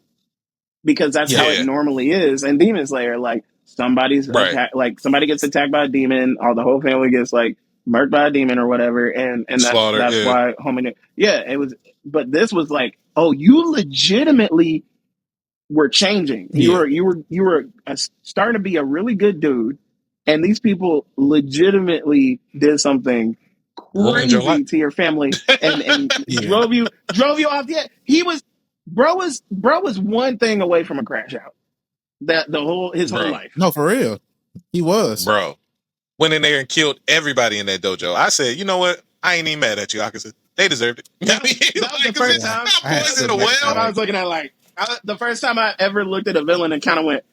Because that's how it normally is. And Demon Slayer, like somebody gets attacked by a demon, or the whole family gets like murked by a demon or whatever, and that's why homie. Yeah, it was. But this was like, oh, you legitimately were changing. You were starting to be a really good dude, and these people legitimately did something crazy to your family and drove you off. Yeah, he was. Bro was one thing away from a crash out. His whole life. No, for real. He was. Bro. Went in there and killed everybody in that dojo. I said, you know what? I ain't even mad at you, Akaza. They deserved it. That was the first time I was looking at the first time I ever looked at a villain and kind of went,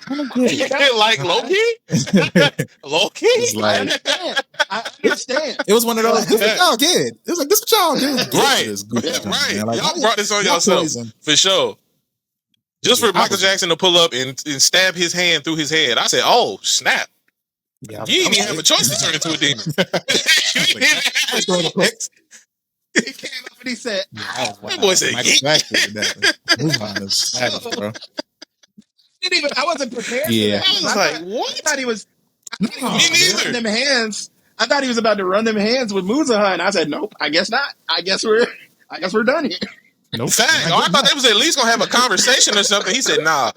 like Loki? Loki? I understand. It was one of those. This is y'all kid. It was like, this is y'all dude. Right. Like, y'all brought this on yourself for sure. Just for Michael Jackson to pull up and stab his hand through his head. I said, oh, snap. Yeah, you didn't even have a choice to turn into a demon. He came up and he said, that boy said, I wasn't prepared. Yeah. I was like, what? I thought he was. Me neither. Them hands. I thought he was about to run them hands with Muzaha, and I said, nope. I guess not. I guess we're done here. Nope. Fact. I thought they was at least gonna have a conversation or something. He said, nah,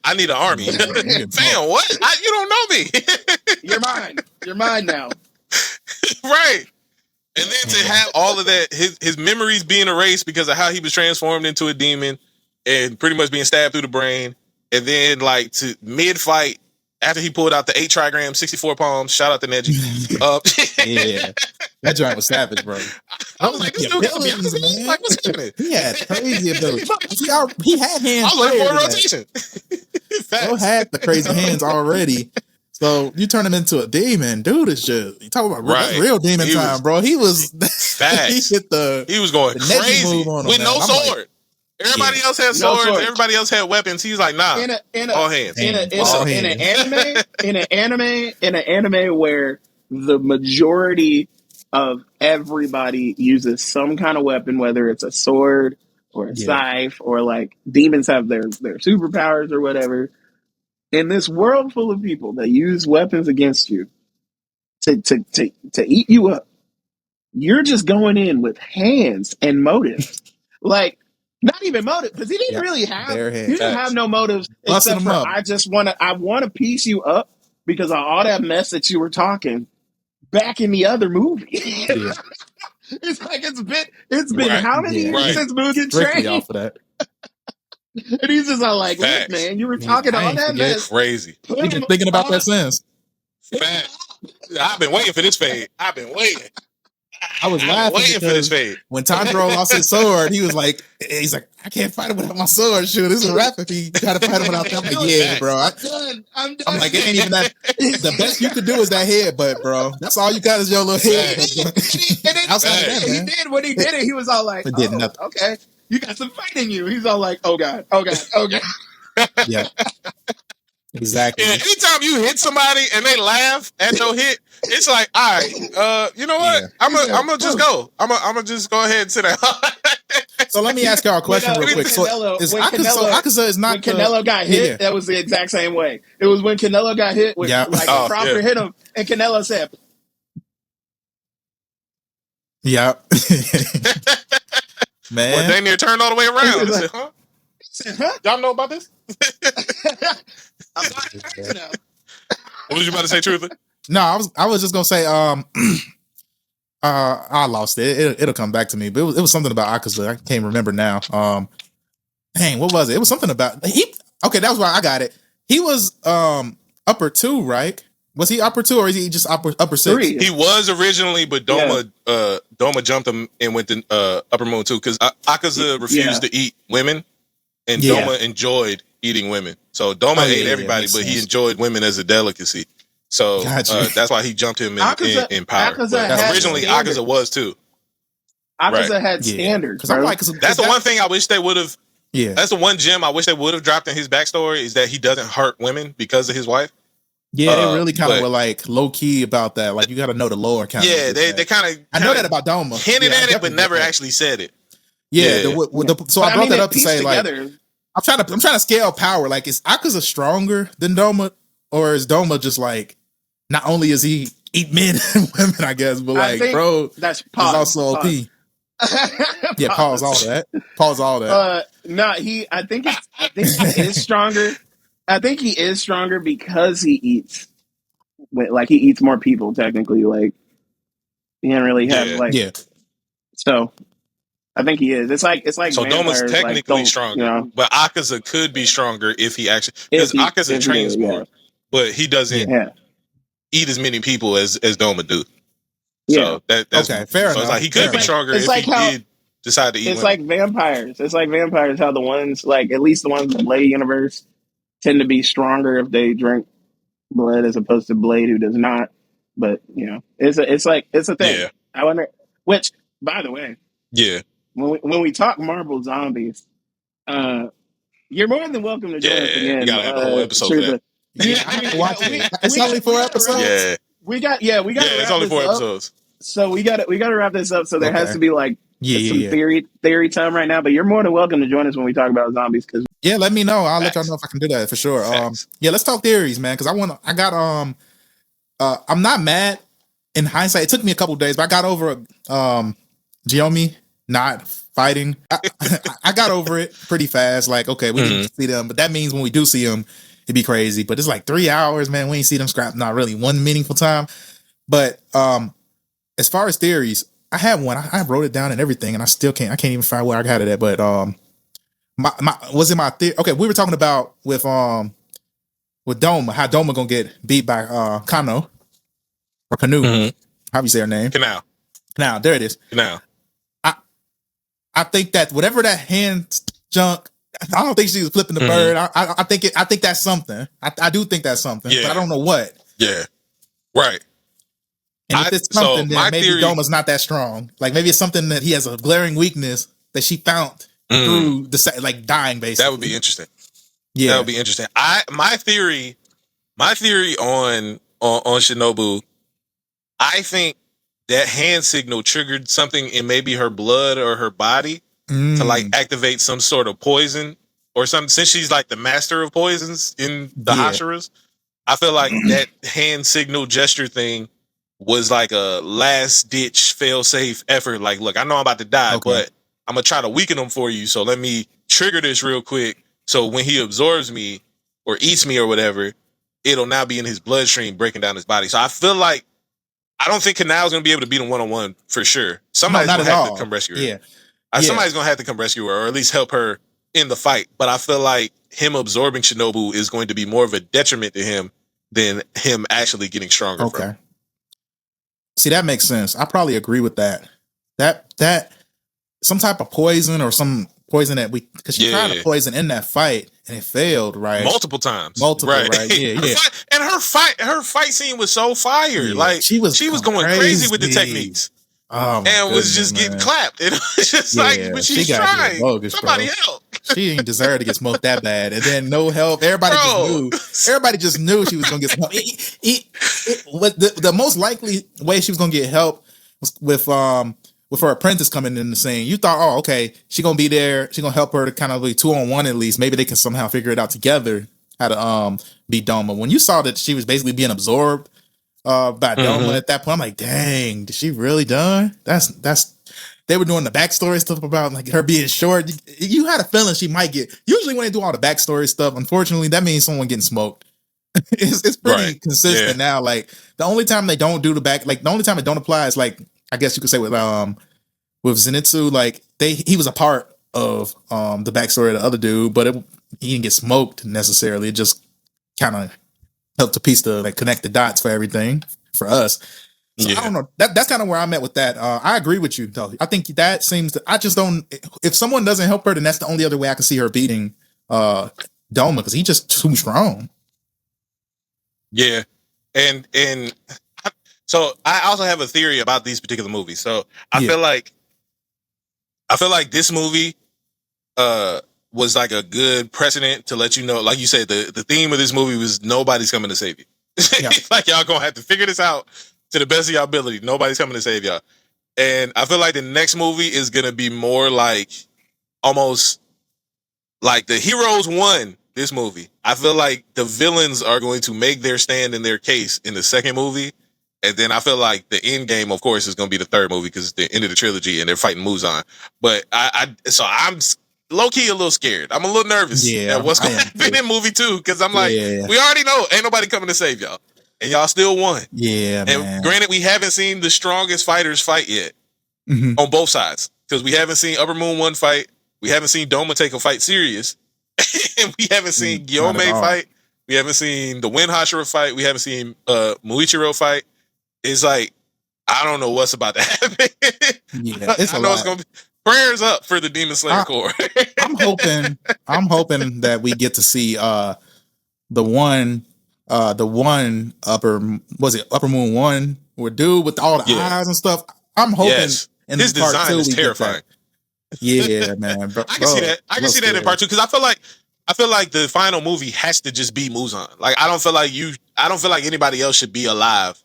I need an army. Fam, what? You don't know me. You're mine now. Right. And then to have all of that, his memories being erased because of how he was transformed into a demon and pretty much being stabbed through the brain. And then, like, to mid-fight, after he pulled out the 8 trigram, 64 palms, shout out to Neji. Yeah. That joint was savage, bro. I was like, this dude got abilities, like, what's happening? He had crazy abilities. He had hands. I was looking for a rotation. He had the crazy hands already. So you turn him into a demon, dude. Is just you talk about real demon time, bro. He was fast. He was going crazy with no sword. Everybody else had swords. Everybody else had weapons. He was like, nah, all hands. In an anime where the majority of everybody uses some kind of weapon, whether it's a sword or a scythe or like demons have their superpowers or whatever. In this world full of people that use weapons against you to eat you up, you're just going in with hands and motives. Like, not even motive, because he didn't really have. He didn't have no motives except for I want to piece you up because of all that mess that you were talking back in the other movie. Yeah. It's like it's been Right. how many Yeah. years Right. since Mugen Strictly Train? off of that. And he's just all like, look, Facts. man, you were Yeah, talking I all ain't that forget. mess. Crazy. Put He him been thinking about on- that since. Facts. I've been waiting for this fade. I've been waiting. I was I've been laughing waiting for this because fade. when Tanjiro lost his sword, he's like, I can't fight him without my sword. Shoot, this is a rap if he try to fight him without that. I'm like, yeah, bro. I'm done. I'm like, it ain't even that. The best you could do is that head, but bro, that's all you got is your little head. Outside of that, he man, did when he did it. He was all like, it did oh, nothing. okay, you got some fight in you. He's all like, oh god, oh god, oh god. Yeah, exactly. Yeah, anytime you hit somebody and they laugh at your hit, it's like, all right, you know what? Yeah. I'm gonna just go. I'm gonna just go ahead and sit down. So let me ask y'all a question real quick. So Akaza is not when Canelo got hit. Yeah. That was the exact same way. It was when Canelo got hit. When, Yeah. like Oh, Crawford hit him, and Canelo said, Yeah. Man. Well, Damien turned all the way around. He was I like- said, huh? Y'all know about this? I'm not now. What was you about to say, Truther? No, I was just gonna say, I lost it. It'll come back to me. But it was something about Akaza. I can't remember now. Dang, what was it? It was something about okay, that was why I got it. He was upper 2, right? Was he upper 2 or is he just upper 6? 3. He was originally, but Doma jumped him and went to upper moon too, because Akaza refused to eat women, and Doma enjoyed eating women. So Doma ate everybody, but he enjoyed women as a delicacy. So that's why he jumped him in power. Originally, Akaza was too. Akaza had standards. I'm like, that's the one thing I wish they would have. Yeah, that's the one gem I wish they would have dropped in his backstory, is that he doesn't hurt women because of his wife. Yeah, they really kind of were like low key about that. Like, you got to know the lore kind of. Yeah, they kind of. I know that about Doma. Hinted at it, but never actually said it. Yeah. So I brought that up to say, like, together. I'm trying to scale power. Like, is Akaza stronger than Doma, or is Doma just like, not only is he eat men and women, I guess, but like, bro, that's also OP. Yeah, pause all that. Pause all that. No, I think he is stronger. I think he is stronger because he eats. Like, he eats more people. Technically, like, he didn't really have So, I think he is. It's like so Doma's technically stronger, but Akaza could be stronger if he actually, because Akaza trains more, but he doesn't eat as many people as Doma do. So that's okay. Fair enough. It's like he could be stronger if he did decide to eat. It's like vampires. It's like vampires. How the ones, like, at least the ones in the Blade universe, tend to be stronger if they drink blood as opposed to Blade, who does not. But it's a thing. Yeah. I wonder. Which, by the way, when we talk Marvel zombies, you're more than welcome to join us again. You gotta have a whole episode for that. It's only 4 episodes. We got it's only 4 episodes. So we got to wrap this up. So there has to be like some theory time right now. But you're more than welcome to join us when we talk about zombies. Because let me know. I'll let y'all know if I can do that for sure. Let's talk theories, man. Because I'm not mad in hindsight. It took me a couple days, but I got over Giomi not fighting. I got over it pretty fast. Like, okay, we didn't see them, but that means when we do see them, it'd be crazy. But it's like 3 hours, man. We ain't see them scrap. Not really one meaningful time. But as far as theories, I had one. I wrote it down and everything, and I can't even find where I got it at. But my theory. Okay, we were talking about with Doma, how Doma gonna get beat by Kano or Canoe. How do you say her name? Canal. There it is. Canal. I think that whatever that hand junk, I don't think she was flipping the bird. I think that's something. I do think that's something, but I don't know what. Yeah. Right. And if it's something, then maybe Doma's not that strong. Like, maybe it's something that he has a glaring weakness that she found through the dying, basically. That would be interesting. Yeah, that would be interesting. My theory on Shinobu, I think that hand signal triggered something in maybe her blood or her body to like activate some sort of poison or something. Since she's like the master of poisons in the Hashiras, I feel like that hand signal gesture thing was like a last ditch fail safe effort. Like, look, I know I'm about to die, but I'm gonna try to weaken him for you. So let me trigger this real quick. So when he absorbs me or eats me or whatever, it'll now be in his bloodstream, breaking down his body. So I feel like I don't think Kanal's going to be able to beat him one-on-one for sure. Somebody's going to have to come rescue her. Yeah. Somebody's going to have to come rescue her, or at least help her in the fight. But I feel like him absorbing Shinobu is going to be more of a detriment to him than him actually getting stronger. Okay. From. See, that makes sense. I probably agree with that. That some type of poison or some poison that because she tried to poison in that fight and it failed, right? Multiple times. Right? Yeah. And her fight scene was so fire. Yeah. Like she was going crazy with the techniques. And was just getting clapped. It was just but she's trying. Bogus, somebody help. She didn't deserve to get smoked that bad. And then no help. Everybody just knew she was going to get smoked. The most likely way she was going to get help was with her apprentice coming in the scene. You thought, oh, okay, she's going to be there. She's going to help her to kind of be 2-on-1 at least. Maybe they can somehow figure it out together how to beat Doma. When you saw that she was basically being absorbed by Doma at that point, I'm like, dang, is she really done? That's they were doing the backstory stuff about like her being short. You had a feeling she might get. Usually when they do all the backstory stuff, unfortunately, that means someone getting smoked. It's pretty consistent now. Like the only time they don't do the only time it don't apply is like I guess you could say with Zenitsu, like he was a part of the backstory of the other dude, but he didn't get smoked necessarily. It just kind of helped to connect the dots for everything for us. So I don't know. That's kind of where I'm at with that. I agree with you though. I think that seems to. I just don't. If someone doesn't help her, then that's the only other way I can see her beating Doma because he's just too strong. Yeah, and so I also have a theory about these particular movies. So I feel like this movie was like a good precedent to let you know, like you said, the theme of this movie was nobody's coming to save you. Like y'all gonna have to figure this out to the best of your ability. Nobody's coming to save y'all. And I feel like the next movie is gonna be more like almost like the heroes won this movie. I feel like the villains are going to make their stand in their case in the second movie. And then I feel like the end game, of course, is going to be the third movie because it's the end of the trilogy and they're fighting Muzan. But so I'm low key a little scared. I'm a little nervous at what's going to happen in movie 2 because I'm like, we already know ain't nobody coming to save y'all, and y'all still won. Yeah, and man. Granted, we haven't seen the strongest fighters fight yet on both sides because we haven't seen Upper Moon 1 fight, we haven't seen Doma take a fight serious, and we haven't seen Gyome fight, we haven't seen the Wind Hashira fight, we haven't seen Muichiro fight. It's like, I don't know what's about to happen. It's I know it's going to be prayers up for the Demon Slayer Corps. I'm hoping that we get to see the one Upper Moon 1 with dude with all the eyes and stuff. I'm hoping in his design is terrifying. Yeah, man. Bro, I can see that. I can see that in part 2 because I feel like the final movie has to just be Muzan. Like I don't feel like anybody else should be alive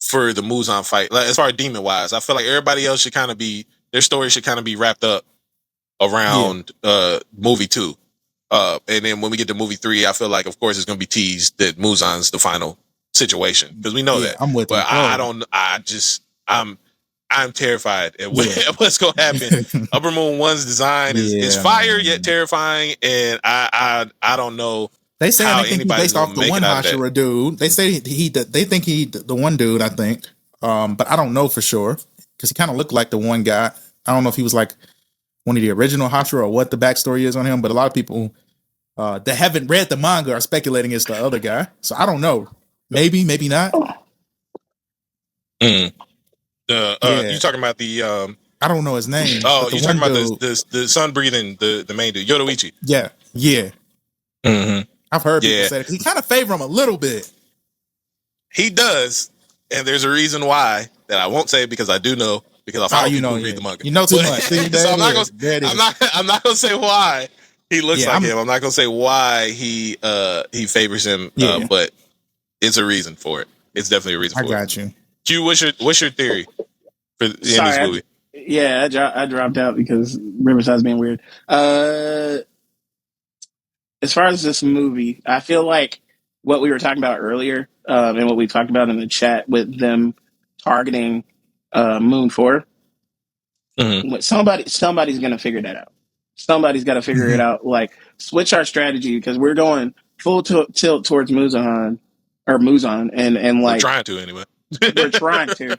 for the Muzan fight. Like as far as demon wise, I feel like everybody else should kind of be, their story should kind of be wrapped up around movie 2. And then when we get to movie 3, I feel like of course it's going to be teased that Muzan's the final situation because we know that. I'm with you. I'm terrified at what's going to happen. Upper Moon 1's design is fire yet terrifying, and I don't know. They say they think he's based off the one Hashira dude. They say they think he the one dude, I think. But I don't know for sure because he kind of looked like the one guy. I don't know if he was like one of the original Hashira or what the backstory is on him. But a lot of people that haven't read the manga are speculating it's the other guy. So I don't know. Maybe not. You talking about the? I don't know his name. Oh, you talking about the sun breathing the main dude, Yoruichi? Yeah. Mm-hmm. I've heard people say that because he kind of favor him a little bit. He does, and there's a reason why that I won't say because I do know because I follow people who read the manga. You know too much. So I'm not gonna say why he looks like him. I'm not gonna say why he favors him. But it's a reason for it. It's definitely a reason for it. I got you. Q, what's your theory for in this movie? I dropped out because Riverside's being weird. As far as this movie, I feel like what we were talking about earlier, and what we talked about in the chat with them targeting Moon 4, somebody's going to figure that out. Somebody's got to figure it out. Like, switch our strategy because we're going full tilt towards Muzan, or Muzan, and We're like trying to anyway. we're trying to,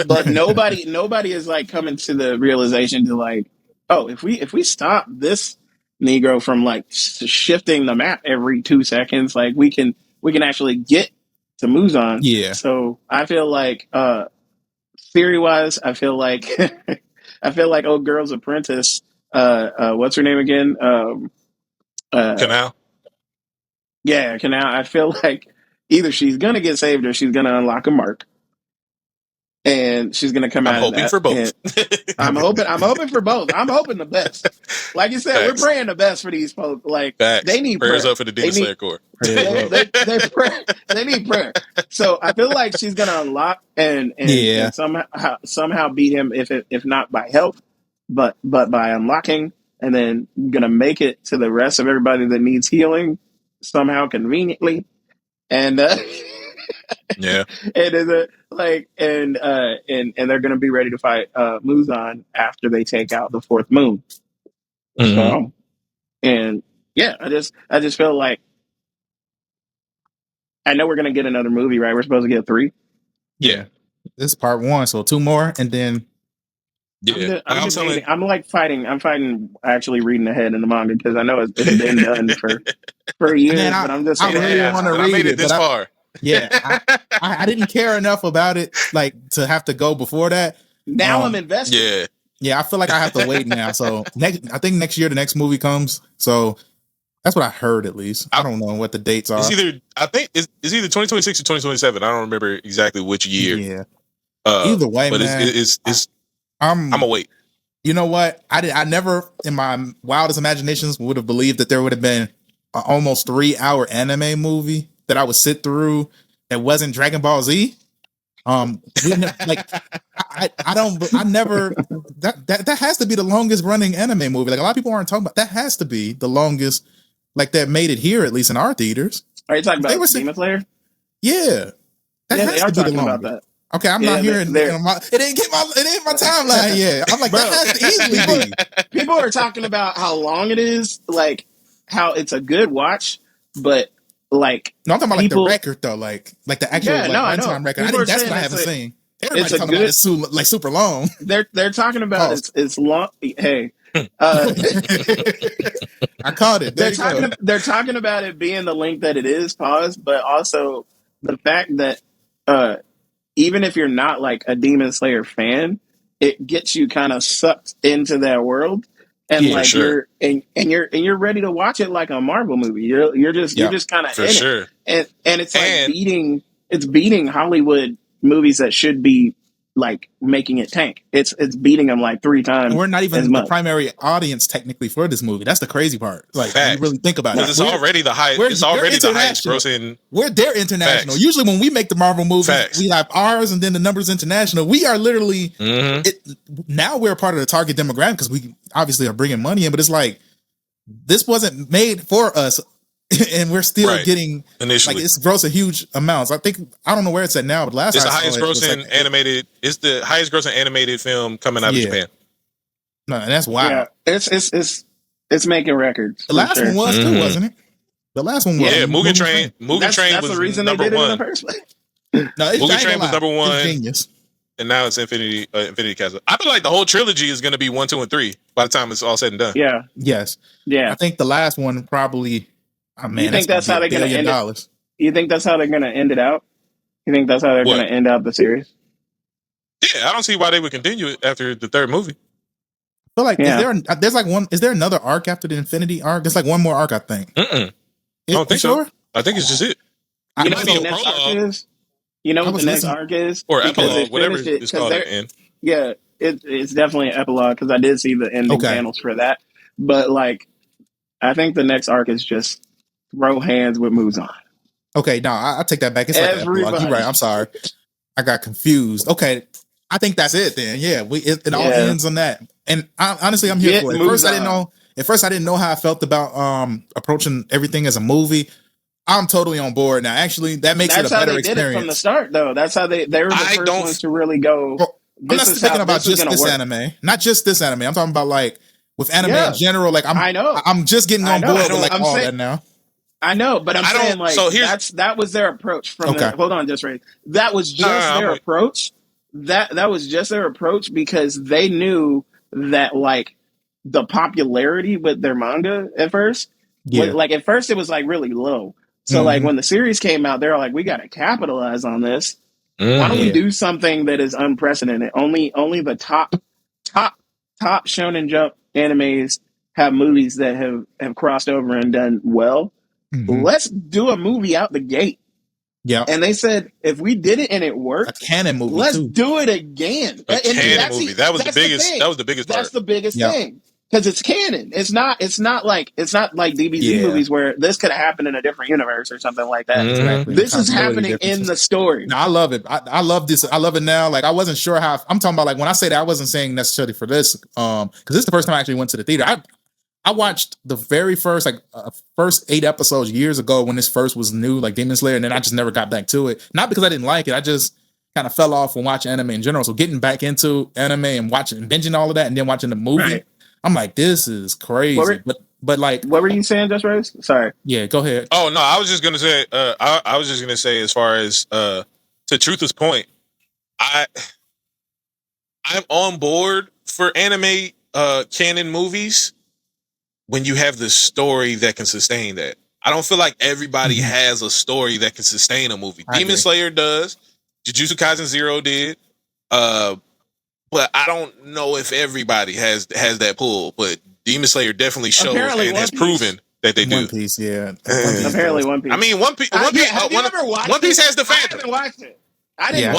but nobody is like coming to the realization to like, oh, if we stop this Negro from like shifting the map every 2 seconds, like we can actually get to Muzan. Yeah. So I feel like theory wise, I feel like I feel like Old Girl's Apprentice. What's her name again? Canal. Yeah, Canal. I feel like either she's gonna get saved or she's gonna unlock a mark, and she's gonna come I'm out. hoping of that. for both. I'm hoping for both. I'm hoping the best. Like you said, Facts. we're praying the best for these folks. Like Facts. they need prayers prayer. up for the Demon Slayer Corps. They need prayer. So I feel like she's gonna unlock and somehow beat him if not by help, but by unlocking, and then gonna make it to the rest of everybody that needs healing somehow conveniently. And Yeah. and is it like and they're gonna be ready to fight Muzan after they take out the fourth moon. Mm-hmm. So, and yeah, I just feel like I know we're gonna get another movie, right? We're supposed to get 3. Yeah. This is part 1, so 2 more, and then I'm fighting actually reading ahead in the manga because I know it's been done for years, but I'm just I really want to read I made it this far. Yeah, I didn't care enough about it like to have to go before that. Now I'm invested. Yeah, I feel like I have to wait now. So I think next year the next movie comes. So that's what I heard at least. I don't know what the dates are. It's either 2026 or 2027. I don't remember exactly which year. Yeah. Either way, but man, I'm gonna wait. You know what? I never in my wildest imaginations would have believed that there would have been an almost 3-hour anime movie that I would sit through that wasn't Dragon Ball Z. That has to be the longest running anime movie. Like a lot of people aren't talking about that. Has to be the longest, like that made it here at least in our theaters. Are you talking about Demon Slayer? Yeah, they are talking about that. Okay, I'm not hearing it. It ain't my timeline yet. I'm like, that has to easily be. People are talking about how long it is, like how it's a good watch, but like no, I'm talking about like the record though, like the actual runtime record. I think that's what I haven't seen. Everybody's talking about it's like super long. They're talking about it's long. Hey, I caught it. They're talking about it being the length that it is. Pause, but also the fact that even if you're not like a Demon Slayer fan, it gets you kind of sucked into that world, and you're ready to watch it like a Marvel movie. You're just kind of in it, and it's like beating Hollywood movies that should be like making it tank. It's beating them like 3 times. And we're not even the primary audience technically for this movie. That's the crazy part. Like when you really think about it, it's already the highest. It's already the highest grossing. They're international. Facts. Usually when we make the Marvel movies, we have ours and then the numbers international. We are literally now we're part of the target demographic because we obviously are bringing money in. But it's like this wasn't made for us. And we're still getting initially like it's gross a huge amounts. I don't know where it's at now, but last it's time the highest grossing animated. It's the highest grossing animated film coming out of Japan. No, and that's wild. Yeah, it's making records. The last one was too, wasn't it? The last one was Mugen Train. Mugen Train was the reason number they did 1. It in the first place. No, Mugen Train was number 1. Genius. And now it's Infinity Castle. I feel like the whole trilogy is going to be 1, 2, and 3 by the time it's all said and done. Yeah. Yes. Yeah. I think the last one probably. Oh, man, you think that's how they're going to end it? You think that's how they're going to end it out? You think that's how they're going to end out the series? Yeah, I don't see why they would continue it after the 3rd movie. I feel like is there another arc after the Infinity arc? There's like one more arc, I think. I don't think so. I think it's just it. You know what the next arc is? You know what the next arc is? Or epilogue, whatever it's called at the end. Yeah, it's definitely an epilogue because I did see the ending panels for that. But like, I think the next arc is just throw hands with Muzan. Okay, no, I take that back. It's like you're right. I'm sorry, I got confused. Okay, I think that's it then. Yeah, it all ends on that. And honestly, I'm here for it. At first, I didn't know how I felt about approaching everything as a movie. I'm totally on board now. Actually, that makes it a better experience. That's how they did it from the start, though. That's how they were the first ones to really go. Well, I'm not thinking about just this anime, not just this anime. I'm talking about like with anime in general. Like I'm just getting on board with like all that now. I know, but I'm saying like So here's that was their approach from the. Hold on, just right. That was just their approach. That was just their approach because they knew that like the popularity with their manga at first, like at first it was like really low. So like when the series came out, they're like, we got to capitalize on this. Why don't we do something that is unprecedented? Only the top Shonen Jump animes have movies that have crossed over and done well. Let's do a movie out the gate. Yeah. And they said, if we did it and it worked, a canon movie, let's do it again. A canon movie. That was the biggest. That was the biggest part. That's the biggest thing. Because it's canon. It's not like DBZ movies where this could have happened in a different universe or something like that. Exactly. This is happening in the story. No, I love it. I love this. I love it now. Like I wasn't sure how. I'm talking about like when I say that I wasn't saying necessarily for this. Because this is the first time I actually went to the theater. I watched the very first first 8 episodes years ago when this first was new, like Demon Slayer, and then I just never got back to it. Not because I didn't like it. I just kind of fell off when watching anime in general. So getting back into anime and watching and binging all of that and then watching the movie, I'm like, this is crazy. But like, what were you saying, Just Rose? Sorry. Yeah, go ahead. Oh no, I was just gonna say. I was just gonna say, as far as to Truth's point, I'm on board for anime canon movies when you have the story that can sustain that. I don't feel like everybody has a story that can sustain a movie. Demon Slayer does. Jujutsu Kaisen Zero did. But I don't know if everybody has that pull. But Demon Slayer definitely shows and has proven that they do. One Piece, yeah. Apparently One Piece. I mean, One Piece has the fandom. I haven't watched it. I didn't.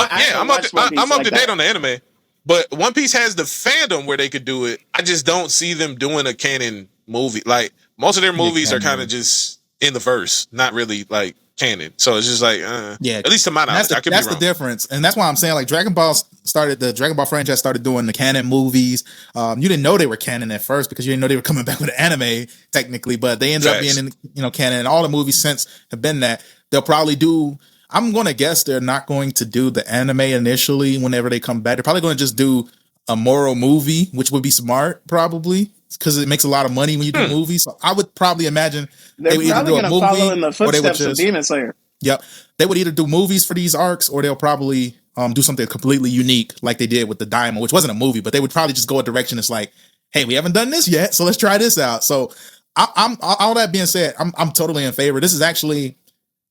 I'm up to date on the anime. But One Piece has the fandom where they could do it. I just don't see them doing a canon movie. Like, most of their movies are kind of just in the verse, not really like canon. So it's just like, at least to my knowledge, I could be wrong. That's the difference. And that's why I'm saying, like, the Dragon Ball franchise started doing the canon movies. You didn't know they were canon at first because you didn't know they were coming back with an anime, technically, but they ended up being in, canon. And all the movies since have been that. They'll probably do, I'm going to guess they're not going to do the anime initially whenever they come back. They're probably going to just do a moral movie, which would be smart, probably, because it makes a lot of money when you do movies. So I would probably imagine they're probably going to follow in the footsteps of Demon Slayer. Yep. They would either do movies for these arcs or they'll probably do something completely unique like they did with the Diamond, which wasn't a movie, but they would probably just go a direction that's like, hey, we haven't done this yet, so let's try this out. So I'm all that being said, I'm totally in favor. This is actually,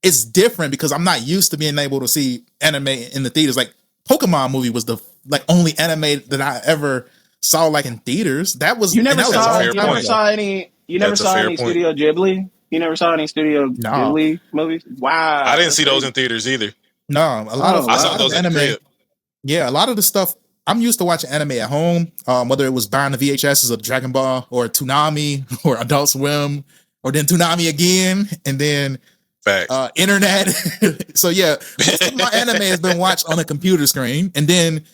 it's different because I'm not used to being able to see anime in the theaters. Like Pokemon movie was the only anime that I ever saw like in theaters. That was you never saw any Studio Ghibli? You never saw any Studio Ghibli movies? Wow. I didn't see those in theaters either. No, I saw those in anime. Yeah, a lot of the stuff I'm used to watching anime at home, whether it was buying the VHSs of Dragon Ball or Toonami or Adult Swim or then Toonami again and then internet. So yeah, most of my anime has been watched on a computer screen. And then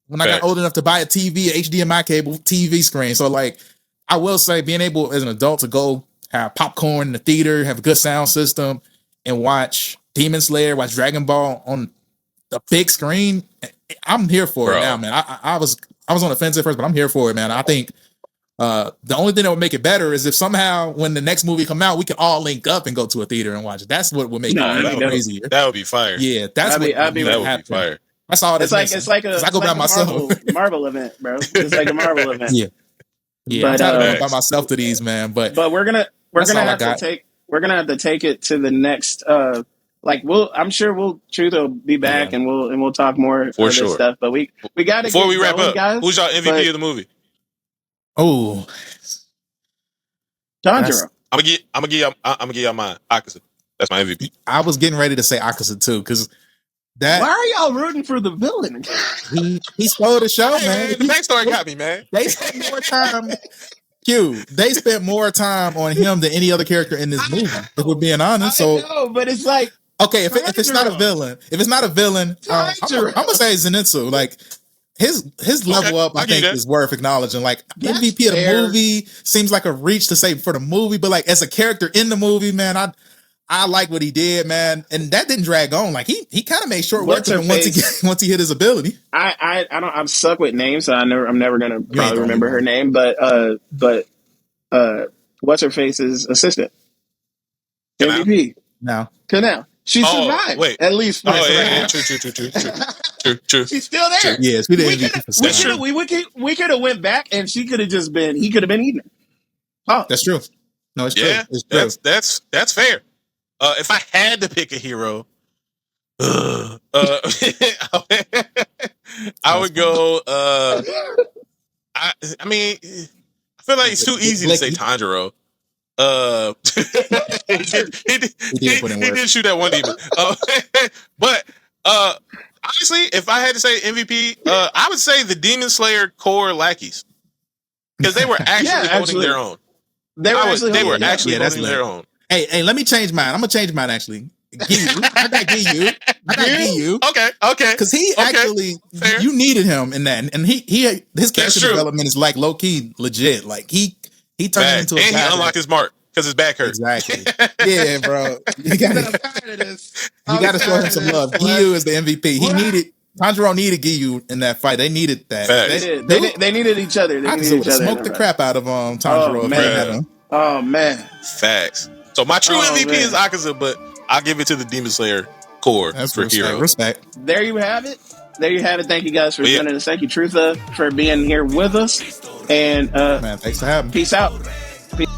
when I got old enough to buy a TV, HDMI cable TV screen. So like, I will say being able as an adult to go have popcorn in the theater, have a good sound system and watch Demon Slayer, watch Dragon Ball on the big screen. I'm here for it now, man. I was on the fence at first, but I'm here for it, man. I think the only thing that would make it better is if somehow when the next movie come out, we can all link up and go to a theater and watch it. That's what would make it crazier. That would be fire. Yeah, that'd be fire. That's all. It's like I go by myself. Marvel event, bro. It's like a Marvel event. Yeah. But, I'm going by myself to these, man. But we're gonna have to take it to the next. I'm sure Truth will be back and we'll talk more for sure. This stuff. But we got to before we wrap up, guys. Who's your MVP of the movie? Oh, Tanjiro. I'm gonna give y'all mine. Akaza. That's my MVP. I was getting ready to say Akaza too, because why are y'all rooting for the villain? he stole the show, man. The backstory got me, man. They spent more time. They spent more time on him than any other character in this movie. If we're being honest, I know, but it's like okay, if it's not a villain, I'm gonna say Zenitsu. Like his level up, I think is worth acknowledging. Like MVP of the movie seems like a reach to say for the movie, but like as a character in the movie, man, I like what he did, man, and that didn't drag on. Like he kind of made short work of him once he hit his ability. I'm stuck with names, so I'm never gonna probably remember her name. But what's her face's assistant? Canal? MVP. No. Canal. She survived. Wait. At least for Yeah. True. She's still there. Yeah, she the MVP for Self. We could have went back and she could have just been. He could have been eating her. Oh, That's true. No, it's true. It's true. That's fair. If I had to pick a hero, I would go. I mean, I feel like it's too easy to say Tanjiro. He did shoot that one demon. But honestly, if I had to say MVP, I would say the Demon Slayer core lackeys, because they were actually holding their own. They were actually holding their own. Hey, let me change mine. I'm gonna change mine actually. Giyu. I got Giyu. Okay. Because he actually, fair. You needed him in that, and his character development is like low key legit. Like he turned into a and guy he unlocked his mark because his back hurt. Exactly. Yeah, bro. You gotta show him some love. Giyu is the MVP. Tanjiro needed Giyu in that fight. They needed that. They needed each other. They needed each other. Smoked the crap out of Tanjiro. Oh man. Facts. So my true MVP is Akaza, but I'll give it to the Demon Slayer core for hero. Respect. There you have it. Thank you guys for joining us. Thank you, Trutha, for being here with us. And man, thanks for having me. Peace out. Peace.